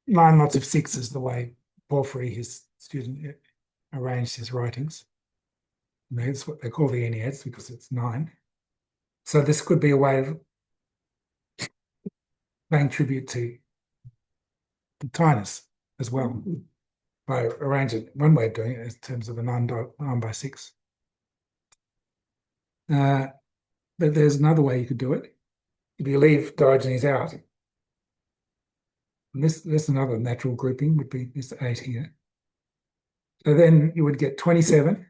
[SPEAKER 1] 9 lots of 6 is the way Porphyry, his student, arranged his writings. And that's what they call the Enneads because it's 9. So this could be a way of paying tribute to Plotinus as well by arranging one way of doing it in terms of a 9 by 6. But there's another way you could do it. If you leave Diogenes out, and this another natural grouping would be this 8 here. So then you would get 27,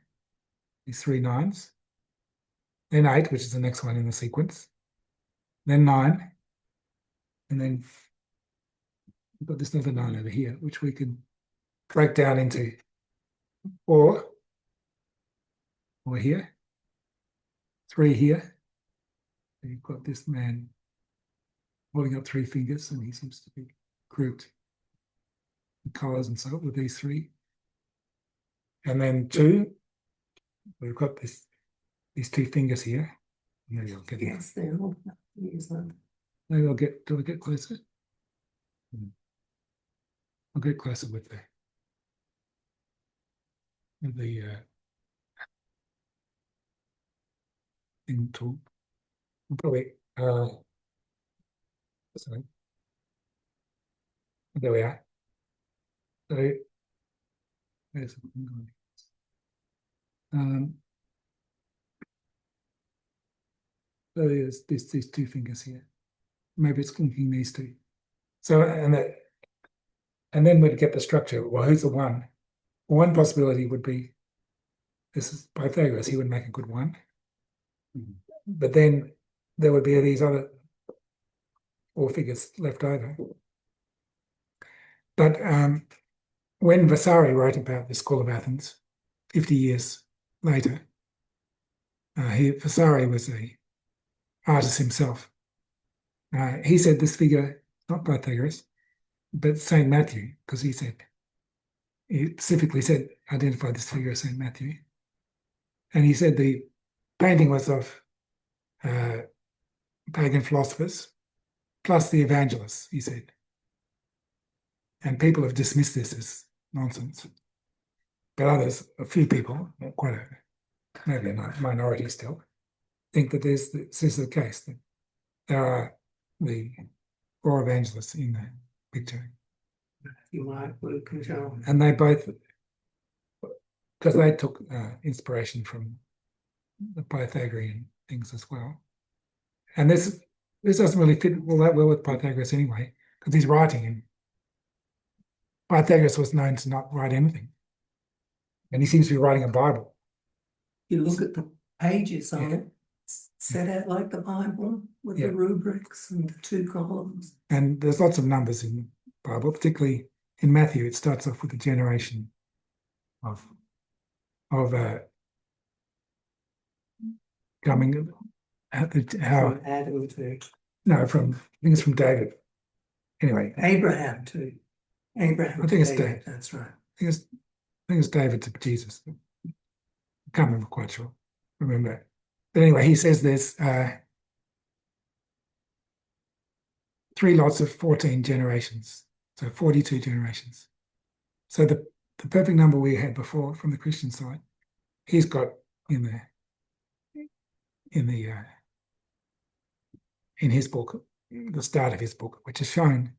[SPEAKER 1] these 3 9s, then 8, which is the next one in the sequence, then 9, and then we've got this other 9 over here, which we can break down into 4 here, 3 here. So you've got this man holding up 3 fingers, and he seems to be grouped in colours and so on with these 3. And then 2, we've got these 2 fingers here. Maybe I'll get
[SPEAKER 3] Yes, they're all use them.
[SPEAKER 1] Maybe do I get closer? I'll get closer with the thing tool. Probably sorry. There we are. So there's so there's these 2 fingers here. Maybe it's linking these 2. So and then we'd get the structure. Well, who's the 1? Well, one possibility would be this is Pythagoras. He would make a good 1. But then there would be these other 4 figures left over. But when Vasari wrote about the School of Athens, 50 years later, Vasari was an artist himself. He said this figure, not Pythagoras, but St. Matthew, because he specifically said, identify this figure as St. Matthew. And he said the painting was of pagan philosophers, plus the evangelists, he said. And people have dismissed this as nonsense. But others, a few people, maybe a minority still, think that this is the case, that there are the four evangelists in the picture.
[SPEAKER 3] You might Luke and John.
[SPEAKER 1] And they both, because they took inspiration from the Pythagorean things as well. And this doesn't really fit all that well with Pythagoras anyway, because he's writing, and Pythagoras was known to not write anything. And he seems to be writing a Bible.
[SPEAKER 3] You look at the pages on
[SPEAKER 1] Yeah.
[SPEAKER 3] it, set out like the Bible with
[SPEAKER 1] Yeah.
[SPEAKER 3] the rubrics and the two columns.
[SPEAKER 1] And there's lots of numbers in the Bible, particularly in Matthew. It starts off with a generation of coming how
[SPEAKER 3] From Adam to
[SPEAKER 1] no, from I think it's from David. Anyway,
[SPEAKER 3] Abraham to Abraham.
[SPEAKER 1] I think
[SPEAKER 3] to
[SPEAKER 1] it's
[SPEAKER 3] David,
[SPEAKER 1] David.
[SPEAKER 3] That's right.
[SPEAKER 1] I think it's David to Jesus. I can't remember quite sure. Remember. But anyway, he says there's 3 lots of 14 generations. So 42 generations. So the perfect number we had before from the Christian side, he's got in his book, the start of his book, which is shown,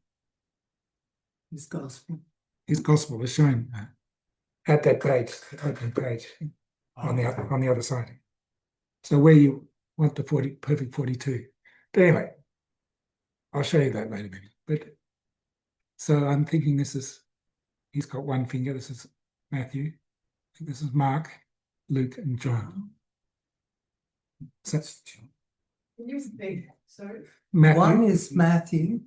[SPEAKER 3] His gospel.
[SPEAKER 1] his gospel is shown at that page, the open page on the other side. So where you want the perfect 42. But anyway, I'll show you that later maybe. But so I'm thinking he's got one finger. This is Matthew. I think this is Mark, Luke, and John. So that's Matthew.
[SPEAKER 3] 1 is Matthew,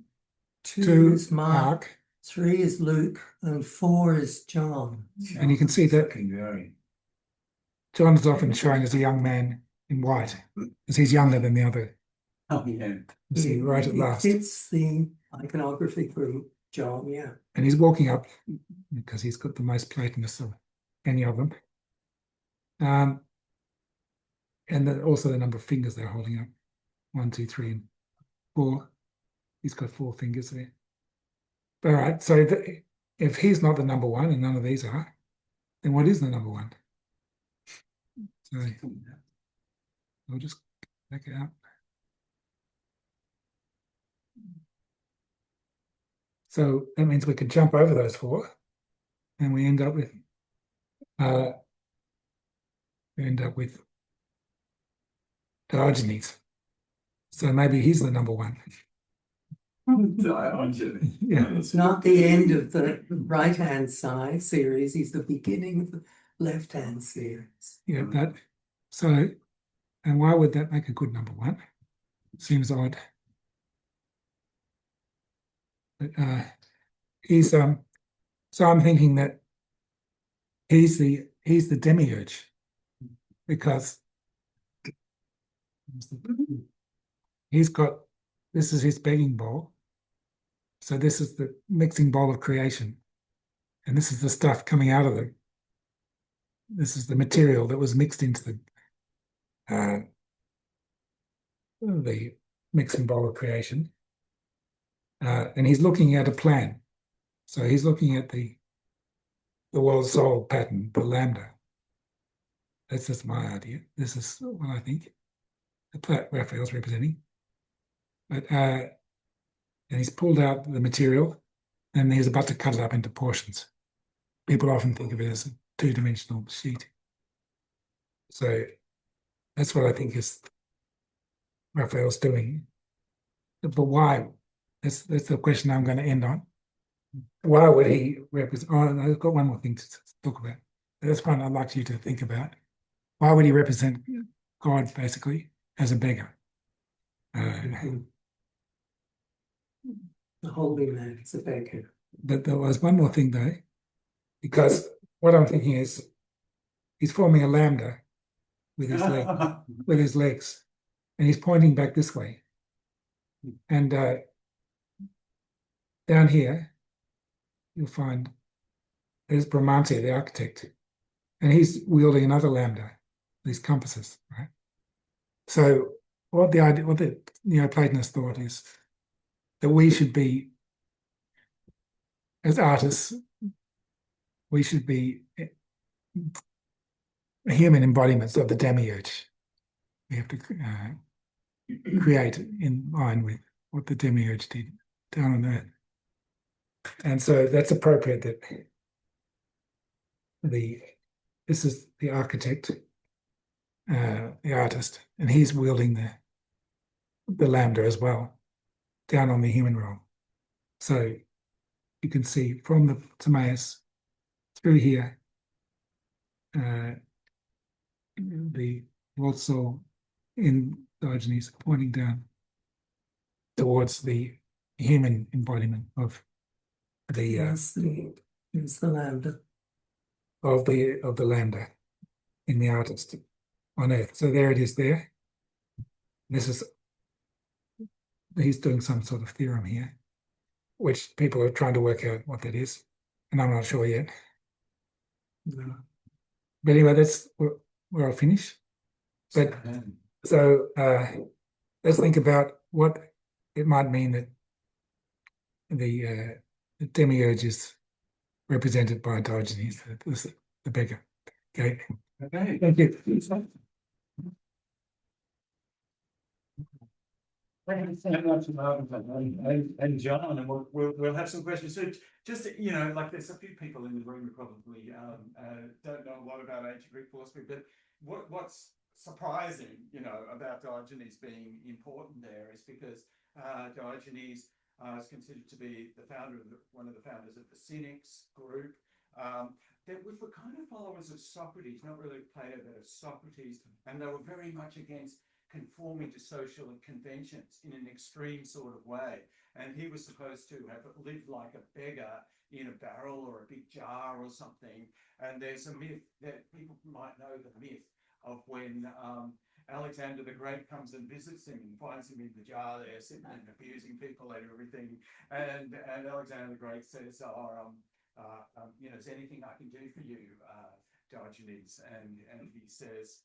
[SPEAKER 3] 2
[SPEAKER 1] 2
[SPEAKER 3] is Mark, 3 is Luke, and 4 is John.
[SPEAKER 1] And you can see that John is often shown as a young man in white, because he's younger than the other.
[SPEAKER 2] Oh, yeah.
[SPEAKER 1] You see, right at last.
[SPEAKER 3] It's the iconography for John, yeah.
[SPEAKER 1] And he's walking up because he's got the most Platonists of any of them. And then also the number of fingers they're holding up. 1, 2, 3, and 4. He's got 4 fingers there. All right, so if he's not the number 1 and none of these are, then what is the number 1? So I'll just back it up. So that means we could jump over those 4, and we end up with Diogenes. So maybe he's the number 1. Yeah.
[SPEAKER 3] It's not the end of the right-hand side series, it's the beginning of the left-hand series.
[SPEAKER 1] Yeah, and why would that make a good number 1? Seems odd. But he's so I'm thinking that he's the demiurge, because he's got, this is his begging bowl. So this is the mixing bowl of creation. And this is the stuff coming out of it. This is the material that was mixed into the mixing bowl of creation. And he's looking at a plan. So he's looking at the world soul pattern, the lambda. That's just my idea. This is what I think Raphael's representing. But and he's pulled out the material, and he's about to cut it up into portions. People often think of it as a 2-dimensional sheet. So that's what I think is Raphael's doing. But why? That's the question I'm going to end on. Why would he represent? Oh, I've got one more thing to talk about. That's one I'd like you to think about. Why would he represent God basically as a beggar?
[SPEAKER 3] The holy man is a beggar.
[SPEAKER 1] But there was one more thing though, because what I'm thinking is he's forming a lambda with his legs, and he's pointing back this way. And down here, you'll find there's Bramante, the architect, and he's wielding another lambda, these compasses, right? So what the Neoplatonists thought is that we should be, as artists, we should be human embodiments of the demiurge. we have to create in line with what the demiurge did down on earth. And so that's appropriate that this is the architect, the artist, and he's wielding the lambda as well, down on the human realm. So you can see from the Timaeus through here, the Lord Soul in Diogenes pointing down towards the human embodiment of the
[SPEAKER 3] It's the lambda.
[SPEAKER 1] of the lambda in the artist on earth. So there it is there. This is, he's doing some sort of theorem here, which people are trying to work out what that is, and I'm not sure yet. But anyway, that's where I'll finish. But so let's think about what it might mean that the demiurge is represented by Diogenes, the beggar. Okay.
[SPEAKER 2] Okay.
[SPEAKER 1] Thank you.
[SPEAKER 2] Thank you so much, and John, and we'll have some questions. So just, you know, like there's a few people in the room who probably don't know a lot about ancient Greek philosophy, but what's surprising, you know, about Diogenes being important there is because Diogenes is considered to be the founder of one of the founders of the Cynics group, which were kind of followers of Socrates, not really Plato, but of Socrates, and they were very much against conforming to social conventions in an extreme sort of way. And he was supposed to have lived like a beggar in a barrel or a big jar or something. And there's a myth that people might know, the myth of when Alexander the Great comes and visits him and finds him in the jar there, sitting and abusing people and everything. And Alexander the Great says, you know, is there anything I can do for you, Diogenes? And he says,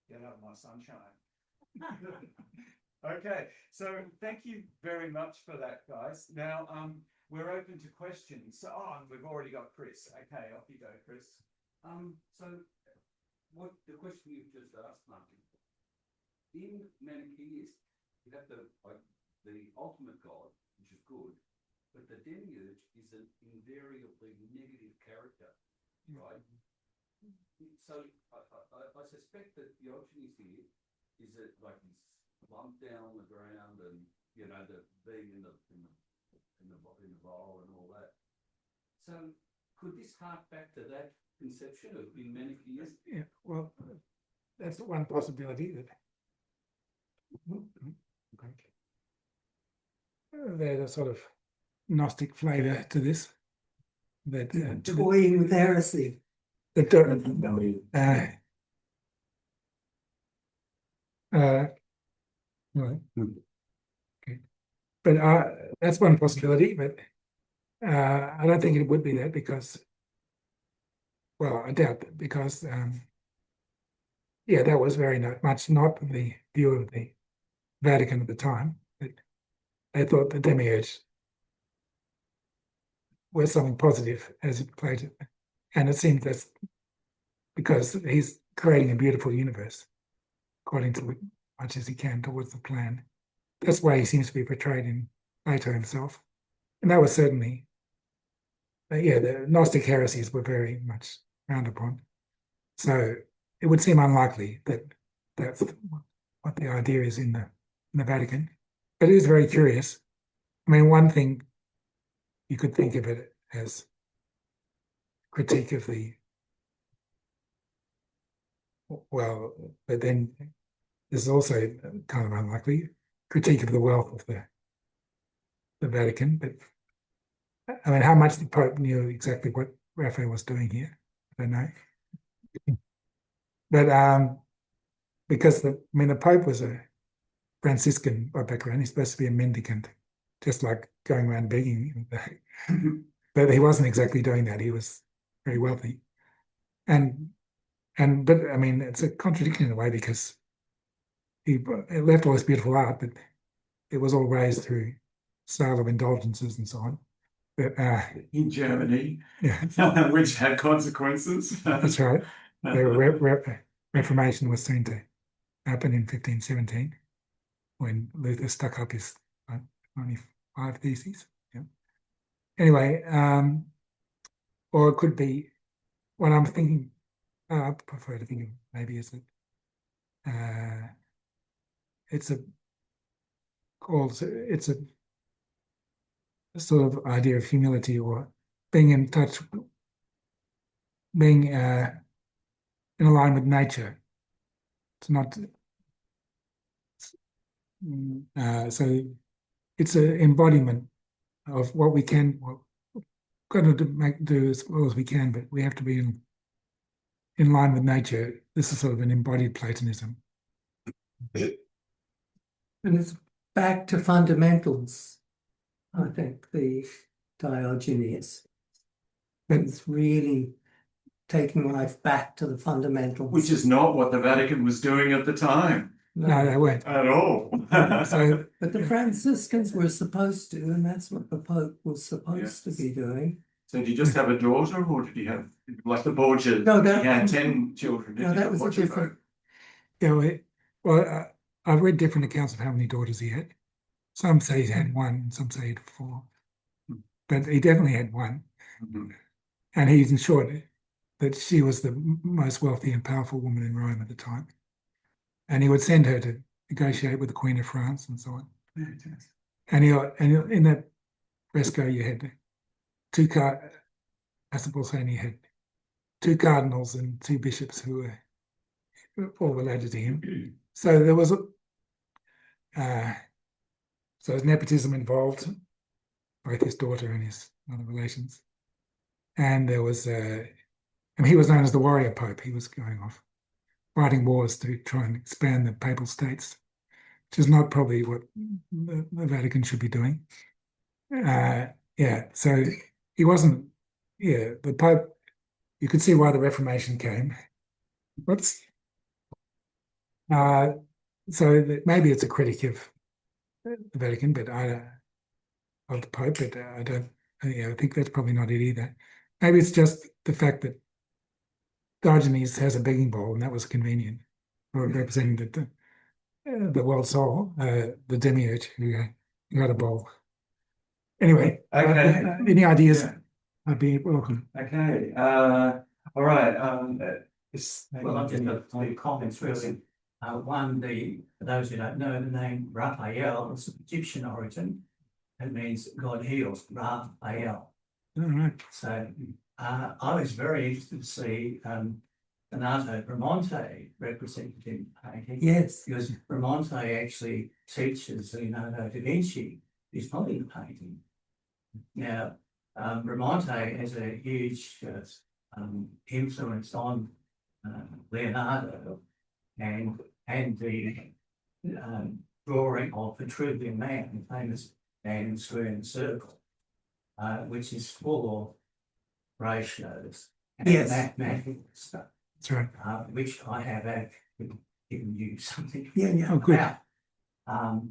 [SPEAKER 2] get out of my sunshine. Okay, so thank you very much for that, guys. Now, we're open to questions. So, we've already got Chris. Okay, off you go, Chris.
[SPEAKER 4] So what the question you just asked, Martin, in Manichaeist, you have the ultimate God, which is good, but the demiurge is an invariably negative character, right? So I suspect that Diogenes here is it like he's lumped down on the ground, and you know, the being in the bowl and all that. So could this hark back to that conception of being Manichaeist?
[SPEAKER 1] Yeah, well, that's one possibility. That there's a sort of Gnostic flavour to this. That
[SPEAKER 3] Toying with heresy.
[SPEAKER 1] Right. Okay. But that's one possibility, but I don't think it would be that because, well, I doubt that because, yeah, that was very much not the view of the Vatican at the time. But they thought the demiurge was something positive as it played, and it seems that's because he's creating a beautiful universe according to as much as he can towards the plan. That's why he seems to be portrayed in Plato himself. And that was certainly, yeah, the Gnostic heresies were very much frowned upon. So it would seem unlikely that that's what the idea is in the Vatican. But it is very curious. I mean, one thing you could think of it as critique of the, well, but then this is also kind of unlikely, critique of the wealth of the Vatican. But I mean, how much the Pope knew exactly what Raphael was doing here, I don't know. But because the Pope was a Franciscan by background, he's supposed to be a mendicant, just like going around begging. But he wasn't exactly doing that. He was very wealthy, but I mean, it's a contradiction in a way because he left all this beautiful art, but it was all raised through sale of indulgences and so on. But
[SPEAKER 2] in Germany,
[SPEAKER 1] yeah,
[SPEAKER 2] which had consequences.
[SPEAKER 1] That's right. The Reformation was seen to happened in 1517 when Luther stuck up his 95 theses. Yeah. Anyway, or it could be what I'm thinking. I prefer to think of maybe as it's a sort of idea of humility or being in touch, being in line with nature. It's not so it's an embodiment of what we can, got to do as well as we can, but we have to be in line with nature. This is sort of an embodied Platonism.
[SPEAKER 3] And it's back to fundamentals, I think, the Diogenes. It's really taking life back to the fundamentals.
[SPEAKER 2] Which is not what the Vatican was doing at the time.
[SPEAKER 1] No, they weren't.
[SPEAKER 2] At all.
[SPEAKER 1] So,
[SPEAKER 3] but the Franciscans were supposed to, and that's what the Pope was supposed to be doing.
[SPEAKER 2] So did you just have a daughter, or did he have, like the Borgias,
[SPEAKER 3] No,
[SPEAKER 2] he had 10 children?
[SPEAKER 3] No, that was a different.
[SPEAKER 1] yeah, well, I've read different accounts of how many daughters he had. Some say he had one, and some say he had 4. But he definitely had one.
[SPEAKER 2] Mhm.
[SPEAKER 1] And he's ensured that she was the most wealthy and powerful woman in Rome at the time. And he would send her to negotiate with the Queen of France and so on. And in that fresco, you had he had 2 cardinals and 2 bishops who were all related to him. So there was there's nepotism involved, both his daughter and his other relations. And there was he was known as the warrior pope. He was going off fighting wars to try and expand the papal states, which is not probably what the Vatican should be doing. So he wasn't, the Pope, you could see why the Reformation came. So maybe it's a critic of the Vatican, but of the Pope, but I don't, I think that's probably not it either. Maybe it's just the fact that Diogenes has a begging bowl, and that was convenient for representing the world soul, the demiurge who had a bowl. Anyway, any ideas?
[SPEAKER 2] Yeah.
[SPEAKER 1] I'd be welcome.
[SPEAKER 2] Okay. All right.
[SPEAKER 5] Well, I've just got 2 comments really. One, for those who don't know, the name Raphael is of Egyptian origin. It means God heals, Raphael.
[SPEAKER 1] All right.
[SPEAKER 5] So I was very interested to see Donato Bramante represented in painting.
[SPEAKER 3] Yes.
[SPEAKER 5] Because Bramante actually teaches Leonardo da Vinci. He's not in painting. Now, Bramante has a huge influence on Leonardo and the drawing of the Vitruvian Man, the famous man in square circle, which is full of ratios and mathematical stuff.
[SPEAKER 1] That's right.
[SPEAKER 5] Which I have actually given you something
[SPEAKER 1] Oh, good.
[SPEAKER 5] about.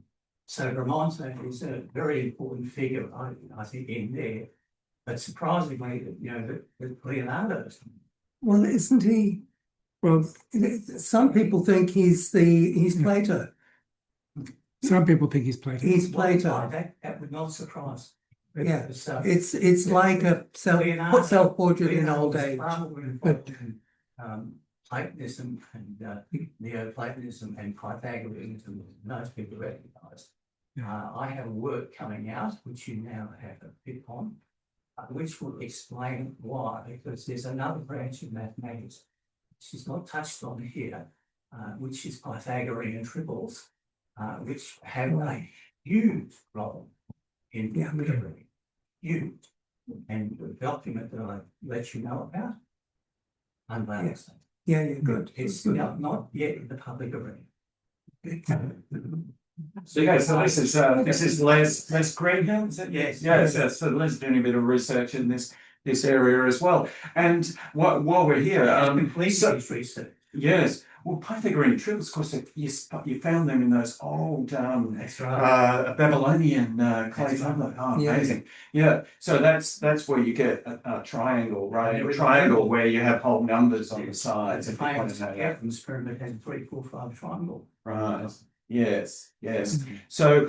[SPEAKER 5] So Bramante is a very important figure, I think, in there. But surprisingly, that Leonardo's.
[SPEAKER 3] Well, isn't he?
[SPEAKER 1] Well,
[SPEAKER 3] some people think he's Plato.
[SPEAKER 1] some people think he's Plato.
[SPEAKER 3] He's Plato.
[SPEAKER 5] That would not surprise.
[SPEAKER 3] Yeah,
[SPEAKER 5] So,
[SPEAKER 3] it's like a self-portrait in old age.
[SPEAKER 5] But Platonism and Neoplatonism and Pythagoreanism, most people recognise. I have a work coming out, which you now have a bit on, which will explain why, because there's another branch of mathematics which is not touched on here, which is Pythagorean triples, which have a huge role in theory. Huge. And the document that I let you know about, unveils that.
[SPEAKER 3] Yeah, good.
[SPEAKER 5] It's not yet in the public arena.
[SPEAKER 2] So this is Les Greenhill, is it?
[SPEAKER 5] Yes.
[SPEAKER 2] Yes. So Les doing a bit of research in this area as well. And while we're here,
[SPEAKER 5] Complete research.
[SPEAKER 2] Yes. Well, Pythagorean triples, of course, you found them in those old
[SPEAKER 5] That's right.
[SPEAKER 2] Babylonian clay
[SPEAKER 5] That's right.
[SPEAKER 2] tablet. Oh,
[SPEAKER 3] Yeah.
[SPEAKER 2] amazing. Yeah. So that's where you get a triangle, right?
[SPEAKER 5] And
[SPEAKER 2] A
[SPEAKER 5] it
[SPEAKER 2] triangle
[SPEAKER 5] was-
[SPEAKER 2] where you have whole numbers on the sides.
[SPEAKER 5] The
[SPEAKER 2] if you want
[SPEAKER 5] famous
[SPEAKER 2] to know that.
[SPEAKER 5] Athens pyramid has a 3, 4, 5 triangle.
[SPEAKER 2] Right. Yes, yes. So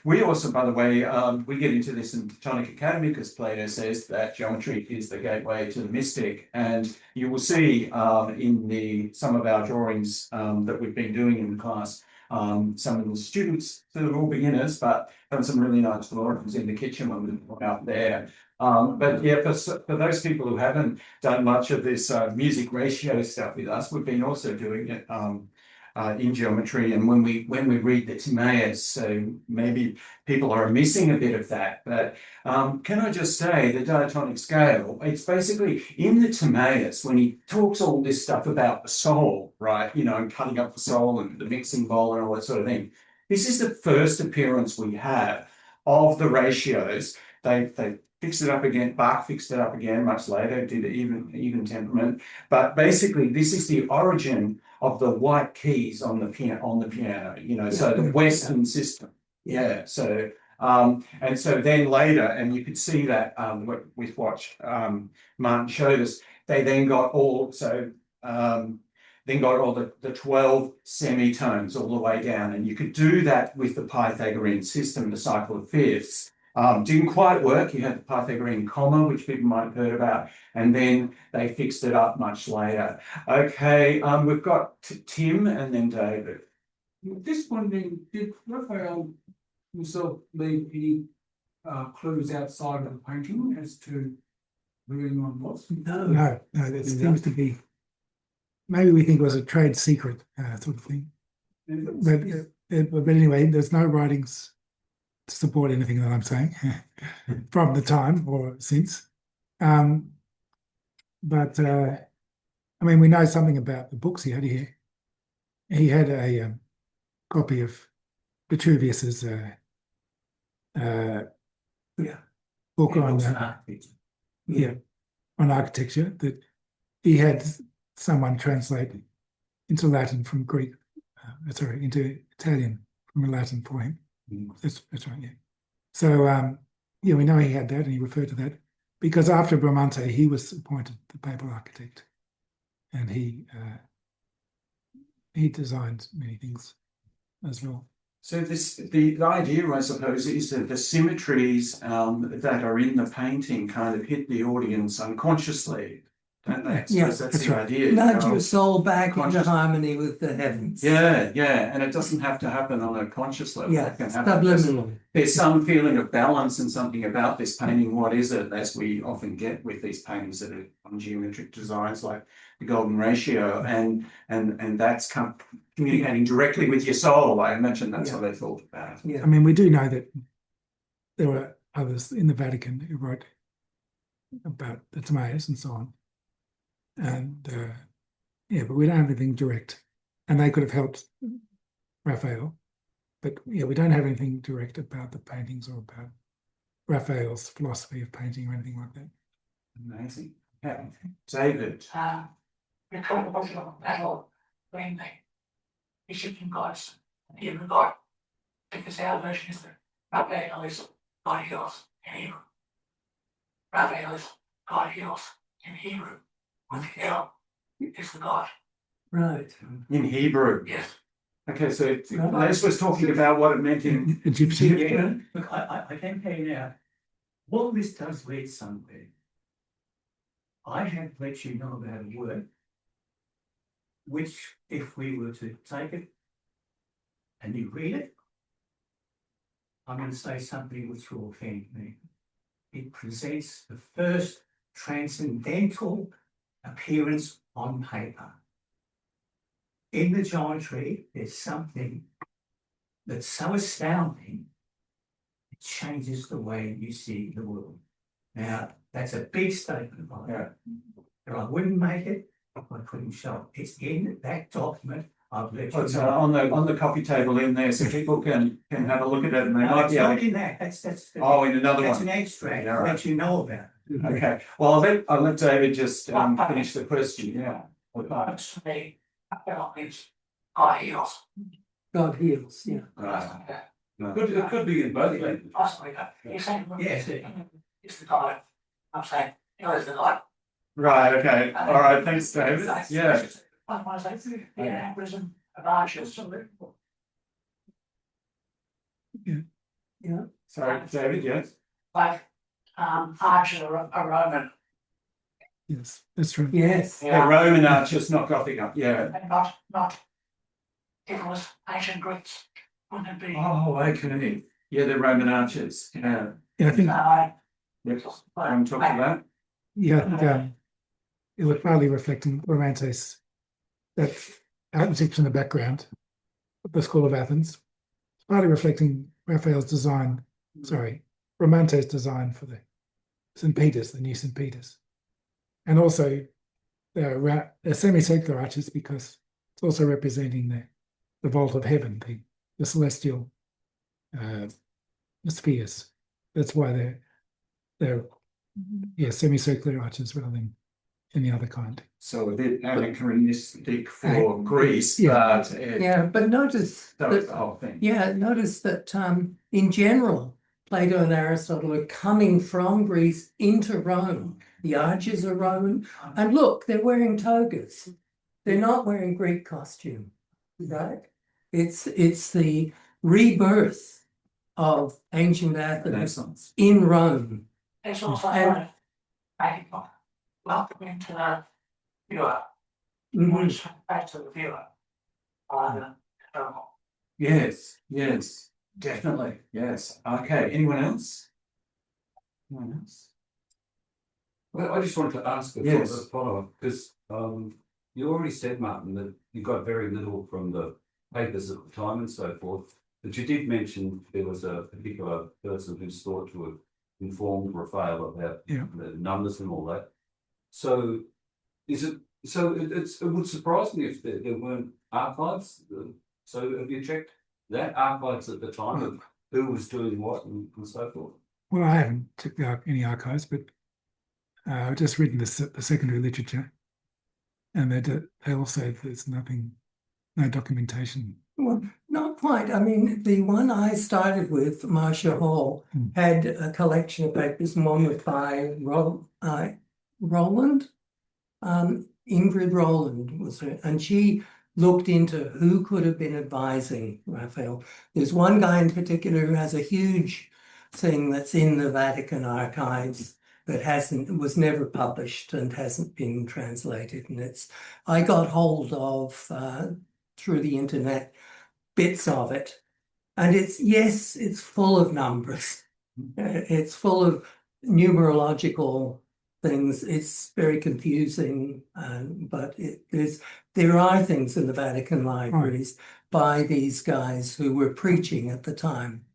[SPEAKER 2] we also, by the way, we get into this in Platonic Academy because Plato says that geometry is the gateway to the mystic, and you will see in some of our drawings that we've been doing in the class, some of the students, they're all beginners, but have some really nice drawings in the kitchen when we're out there. But yeah, for those people who haven't done much of this music ratio stuff with us, we've been also doing it in geometry, and when we read the Timaeus, so maybe people are missing a bit of that. But can I just say the diatonic scale? It's basically in the Timaeus when he talks all this stuff about the soul, right? You know, and cutting up the soul and the mixing bowl and all that sort of thing. This is the first appearance we have of the ratios. They fixed it up again. Bach fixed it up again much later. Did even temperament. But basically, this is the origin of the white keys on the piano, you know, so the Western system. Yeah. So and so then later, and you could see that with what Martin showed us, they then got all the 12 semitones all the way down, and you could do that with the Pythagorean system, the cycle of fifths. Didn't quite work. You had the Pythagorean comma, which people might have heard about, and then they fixed it up much later. Okay, we've got Tim and then David.
[SPEAKER 6] Just wondering, did Raphael himself leave any clues outside of the painting as to who anyone was?
[SPEAKER 3] No.
[SPEAKER 1] No, that seems to be, maybe we think it was a trade secret sort of thing. But anyway, there's no writings to support anything that I'm saying from the time or since. But I mean, we know something about the books he had here. He had a copy of Vitruvius's book on on architecture that he had someone translate into Latin from Greek, into Italian from Latin for him. That's right, yeah. So yeah, we know he had that, and he referred to that because after Bramante, he was appointed the papal architect, and he designed many things as well.
[SPEAKER 2] So the idea, I suppose, is that the symmetries that are in the painting kind of hit the audience unconsciously, don't they?
[SPEAKER 3] Yeah,
[SPEAKER 2] that's the idea.
[SPEAKER 3] Nudge your soul back into harmony with the heavens.
[SPEAKER 2] Yeah, and it doesn't have to happen on a conscious level.
[SPEAKER 3] Yeah,
[SPEAKER 2] It can happen
[SPEAKER 3] subliminally.
[SPEAKER 2] there's some feeling of balance and something about this painting. What is it? As we often get with these paintings that are on geometric designs like the golden ratio, and that's communicating directly with your soul. I imagine that's what they thought about.
[SPEAKER 3] Yeah.
[SPEAKER 1] I mean, we do know that there were others in the Vatican who wrote about the Timaeus and so on. And yeah, but we don't have anything direct. And they could have helped Raphael. But yeah, we don't have anything direct about the paintings or about Raphael's philosophy of painting or anything like that.
[SPEAKER 2] Amazing. Yeah. David.
[SPEAKER 7] You're talking about the battle between the Egyptian gods and the human god. Because our version is that Raphael is God heals in Hebrew. Raphael is God heals in Hebrew. With L is the God.
[SPEAKER 3] Right.
[SPEAKER 2] In Hebrew.
[SPEAKER 7] Yes.
[SPEAKER 2] Okay, so Les was talking about what it meant in
[SPEAKER 1] Egyptian.
[SPEAKER 5] Yeah, look, I can tell you now, all this does lead somewhere. I have let you know about a word, which if we were to take it and you read it, I'm going to say something which will offend me. It presents the first transcendental appearance on paper. In the geometry, there's something that's so astounding, it changes the way you see the world. Now, that's a big statement, but I wouldn't make it if I couldn't show it. It's in that document. I've let you
[SPEAKER 2] It's
[SPEAKER 5] know.
[SPEAKER 2] on the coffee table in there, so people can have a look at it, and they
[SPEAKER 5] No,
[SPEAKER 2] might
[SPEAKER 5] it's
[SPEAKER 2] be able
[SPEAKER 5] not
[SPEAKER 2] to.
[SPEAKER 5] in that. That's
[SPEAKER 2] In another
[SPEAKER 5] that's
[SPEAKER 2] one.
[SPEAKER 5] an extract.
[SPEAKER 2] Yeah,
[SPEAKER 5] I'll
[SPEAKER 2] right.
[SPEAKER 5] let you know about it.
[SPEAKER 2] Okay. Well, I'll let David just finish the question. Yeah.
[SPEAKER 7] To me, Raphael means God heals.
[SPEAKER 3] God heals, yeah.
[SPEAKER 4] It could be in both languages.
[SPEAKER 7] Possibly, you're saying,
[SPEAKER 5] Yes.
[SPEAKER 7] it's the God. I'm saying, is the God.
[SPEAKER 2] Right, okay. All right, thanks, David. Yeah.
[SPEAKER 7] I want to say, the aneurysm of arches.
[SPEAKER 3] Yeah.
[SPEAKER 2] Sorry, David, yes.
[SPEAKER 7] Like, arches are Roman,
[SPEAKER 1] Yes, that's true.
[SPEAKER 3] Yes.
[SPEAKER 2] Yeah, Roman arches, not Gothic, yeah.
[SPEAKER 7] and not, if it was ancient Greeks, wouldn't it be?
[SPEAKER 2] Oh, okay. Yeah, the Roman arches, yeah.
[SPEAKER 1] Yeah, I think,
[SPEAKER 2] Yes, I'm talking about.
[SPEAKER 1] yeah, I think, it was partly reflecting Romantes, that architecture in the background of the School of Athens, partly reflecting Raphael's design, Romantes' design for the St. Peter's, the new St. Peter's. And also they're semicircular arches because it's also representing the vault of heaven, the celestial spheres. That's why they're semicircular arches rather than any other kind.
[SPEAKER 2] So a bit anachronistic for Greece, but
[SPEAKER 3] But notice
[SPEAKER 2] that was
[SPEAKER 3] that,
[SPEAKER 2] the whole thing.
[SPEAKER 3] notice that in general, Plato and Aristotle are coming from Greece into Rome. The arches are Roman, and look, they're wearing togas. They're not wearing Greek costume, right? It's the rebirth of ancient Athens in Rome.
[SPEAKER 7] It's also like, welcoming to the viewer, back to the viewer.
[SPEAKER 2] Yes, definitely, yes. Okay, anyone else? Anyone else?
[SPEAKER 4] Well, I just wanted to ask a follow-up, because you already said, Martin, that you got very little from the papers at the time and so forth, but you did mention there was a particular person who's thought to have informed Raphael about the numbers and all that. So it would surprise me if there weren't archives. So have you checked that archives at the time of who was doing what and so forth?
[SPEAKER 1] Well, I haven't checked out any archives, but I've just written the secondary literature, and they also there's no documentation.
[SPEAKER 3] Well, not quite. I mean, the one I started with, Marcia Hall, had a collection of papers, and one was by Roland. Ingrid Roland was her, and she looked into who could have been advising Raphael. There's one guy in particular who has a huge thing that's in the Vatican archives that was never published and hasn't been translated. And I got hold of through the internet bits of it, and it's full of numbers. It's full of numerological things. It's very confusing, but there are things in the Vatican libraries by these guys who were preaching at the time.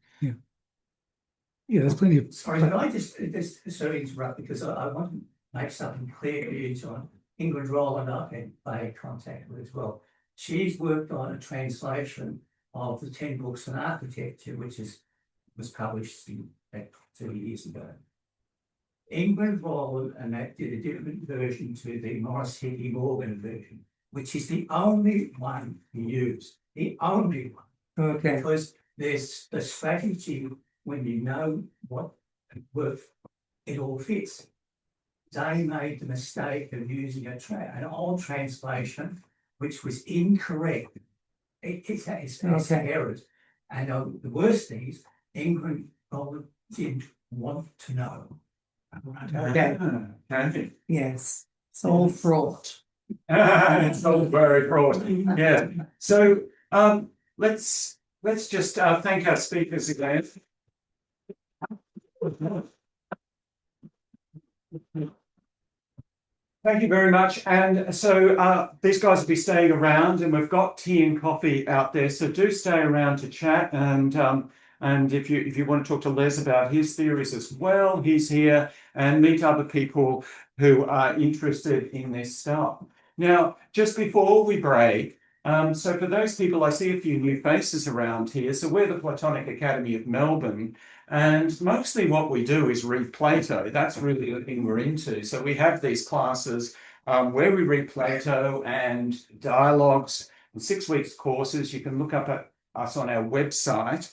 [SPEAKER 1] Yeah, there's plenty of.
[SPEAKER 5] Sorry, can I just interrupt, because I want to make something clear to you, John. Ingrid Rowland, I've had contact with as well. She's worked on a translation of the 10 books on architecture, which was published back 30 years ago. Ingrid Rowland and that did a different version to the Morris Hickey Morgan version, which is the only one you use. The only one.
[SPEAKER 3] Okay.
[SPEAKER 5] Because there's a strategy when you know what worth it all fits. They made the mistake of using an old translation which was incorrect. It's errors. And the worst thing is Ingrid Rowland didn't want to know.
[SPEAKER 3] Okay. Yes. It's all fraught.
[SPEAKER 2] It's all very fraught. Yeah. So let's just thank our speakers again. Thank you very much. And so these guys will be staying around, and we've got tea and coffee out there. So do stay around to chat. And if you want to talk to Les about his theories as well, he's here, and meet other people who are interested in this stuff. Now, just before we break, so for those people, I see a few new faces around here. So we're the Platonic Academy of Melbourne, and mostly what we do is read Plato. That's really the thing we're into. So we have these classes where we read Plato and dialogues and 6 weeks courses. You can look up at us on our website.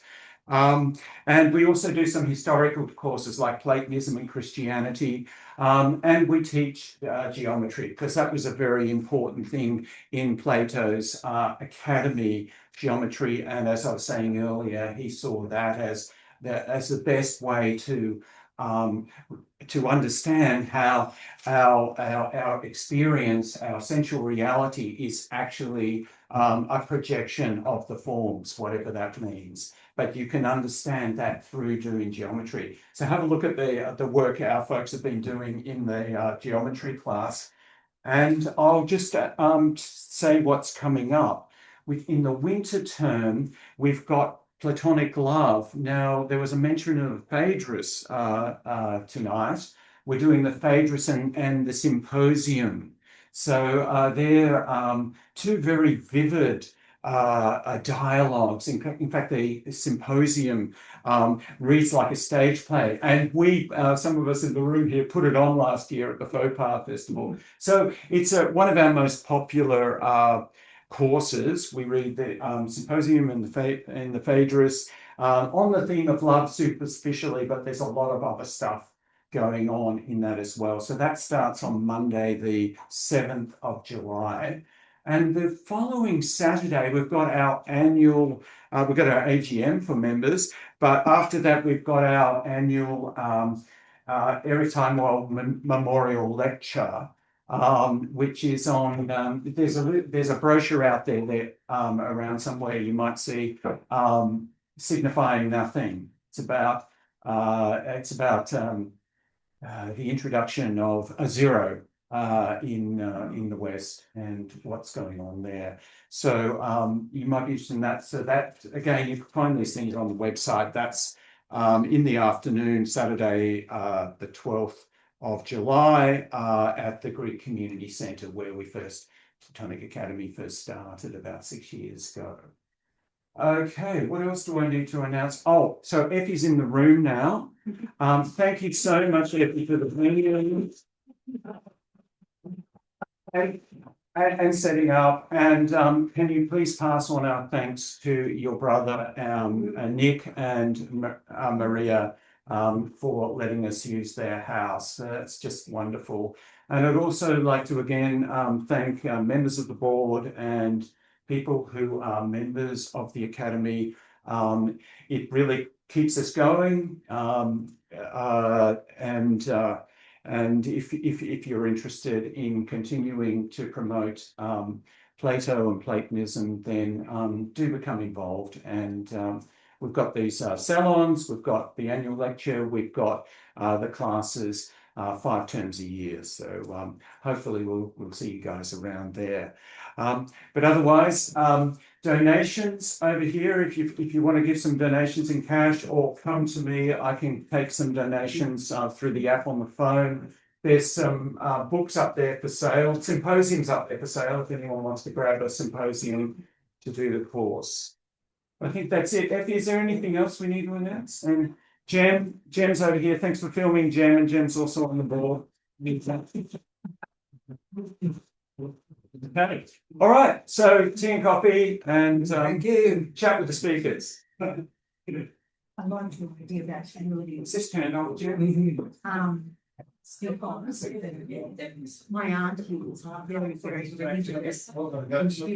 [SPEAKER 2] And we also do some historical courses like Platonism and Christianity. And we teach geometry, because that was a very important thing in Plato's academy, geometry. And as I was saying earlier, he saw that as the best way to understand how our experience, our sensual reality is actually a projection of the forms, whatever that means. But you can understand that through doing geometry. So have a look at the work our folks have been doing in the geometry class. And I'll just say what's coming up. In the winter term, we've got Platonic love. Now, there was a mention of Phaedrus tonight. We're doing the Phaedrus and the Symposium. So they're two very vivid dialogues. In fact, the Symposium reads like a stage play. And we, some of us in the room here, put it on last year at the Faux Pas Festival. So it's one of our most popular courses. We read the Symposium and the Phaedrus on the theme of love superficially, but there's a lot of other stuff going on in that as well. So that starts on Monday, the 7th of July. And the following Saturday, we've got our annual, we've got our AGM for members, but after that, we've got our annual Erythimo Memorial Lecture, which is on, there's a brochure out there around somewhere you might see, signifying nothing. It's about the introduction of a zero in the West and what's going on there. So you might be interested in that. So that, again, you can find these things on the website. That's in the afternoon, Saturday, the 12th of July, at the Greek Community Centre, where Platonic Academy first started about 6 years ago. Okay, what else do I need to announce? Oh, so Effie's in the room now. Thank you so much, Effie, for the venue and setting up. And can you please pass on our thanks to your brother, Nick, and Maria, for letting us use their house. It's just wonderful. And I'd also like to again thank members of the board and people who are members of the Academy. It really keeps us going. And if you're interested in continuing to promote Plato and Platonism, then do become involved. And we've got these salons, we've got the annual lecture, we've got the classes 5 terms a year. So hopefully we'll see you guys around there. But otherwise, donations over here, if you want to give some donations in cash or come to me, I can take some donations through the app on the phone. There's some books up there for sale, symposiums up there for sale, if anyone wants to grab a symposium to do the course. I think that's it. Effie, is there anything else we need to announce? And Jem's over here. Thanks for filming, Jem, and Jem's also on the board. Okay. All right. So tea and coffee and
[SPEAKER 3] Thank you.
[SPEAKER 2] Chat with the speakers.
[SPEAKER 8] I'd like to idea about humility.
[SPEAKER 2] Is this turned on, Jem?
[SPEAKER 8] Still my auntie was very, very religious. And she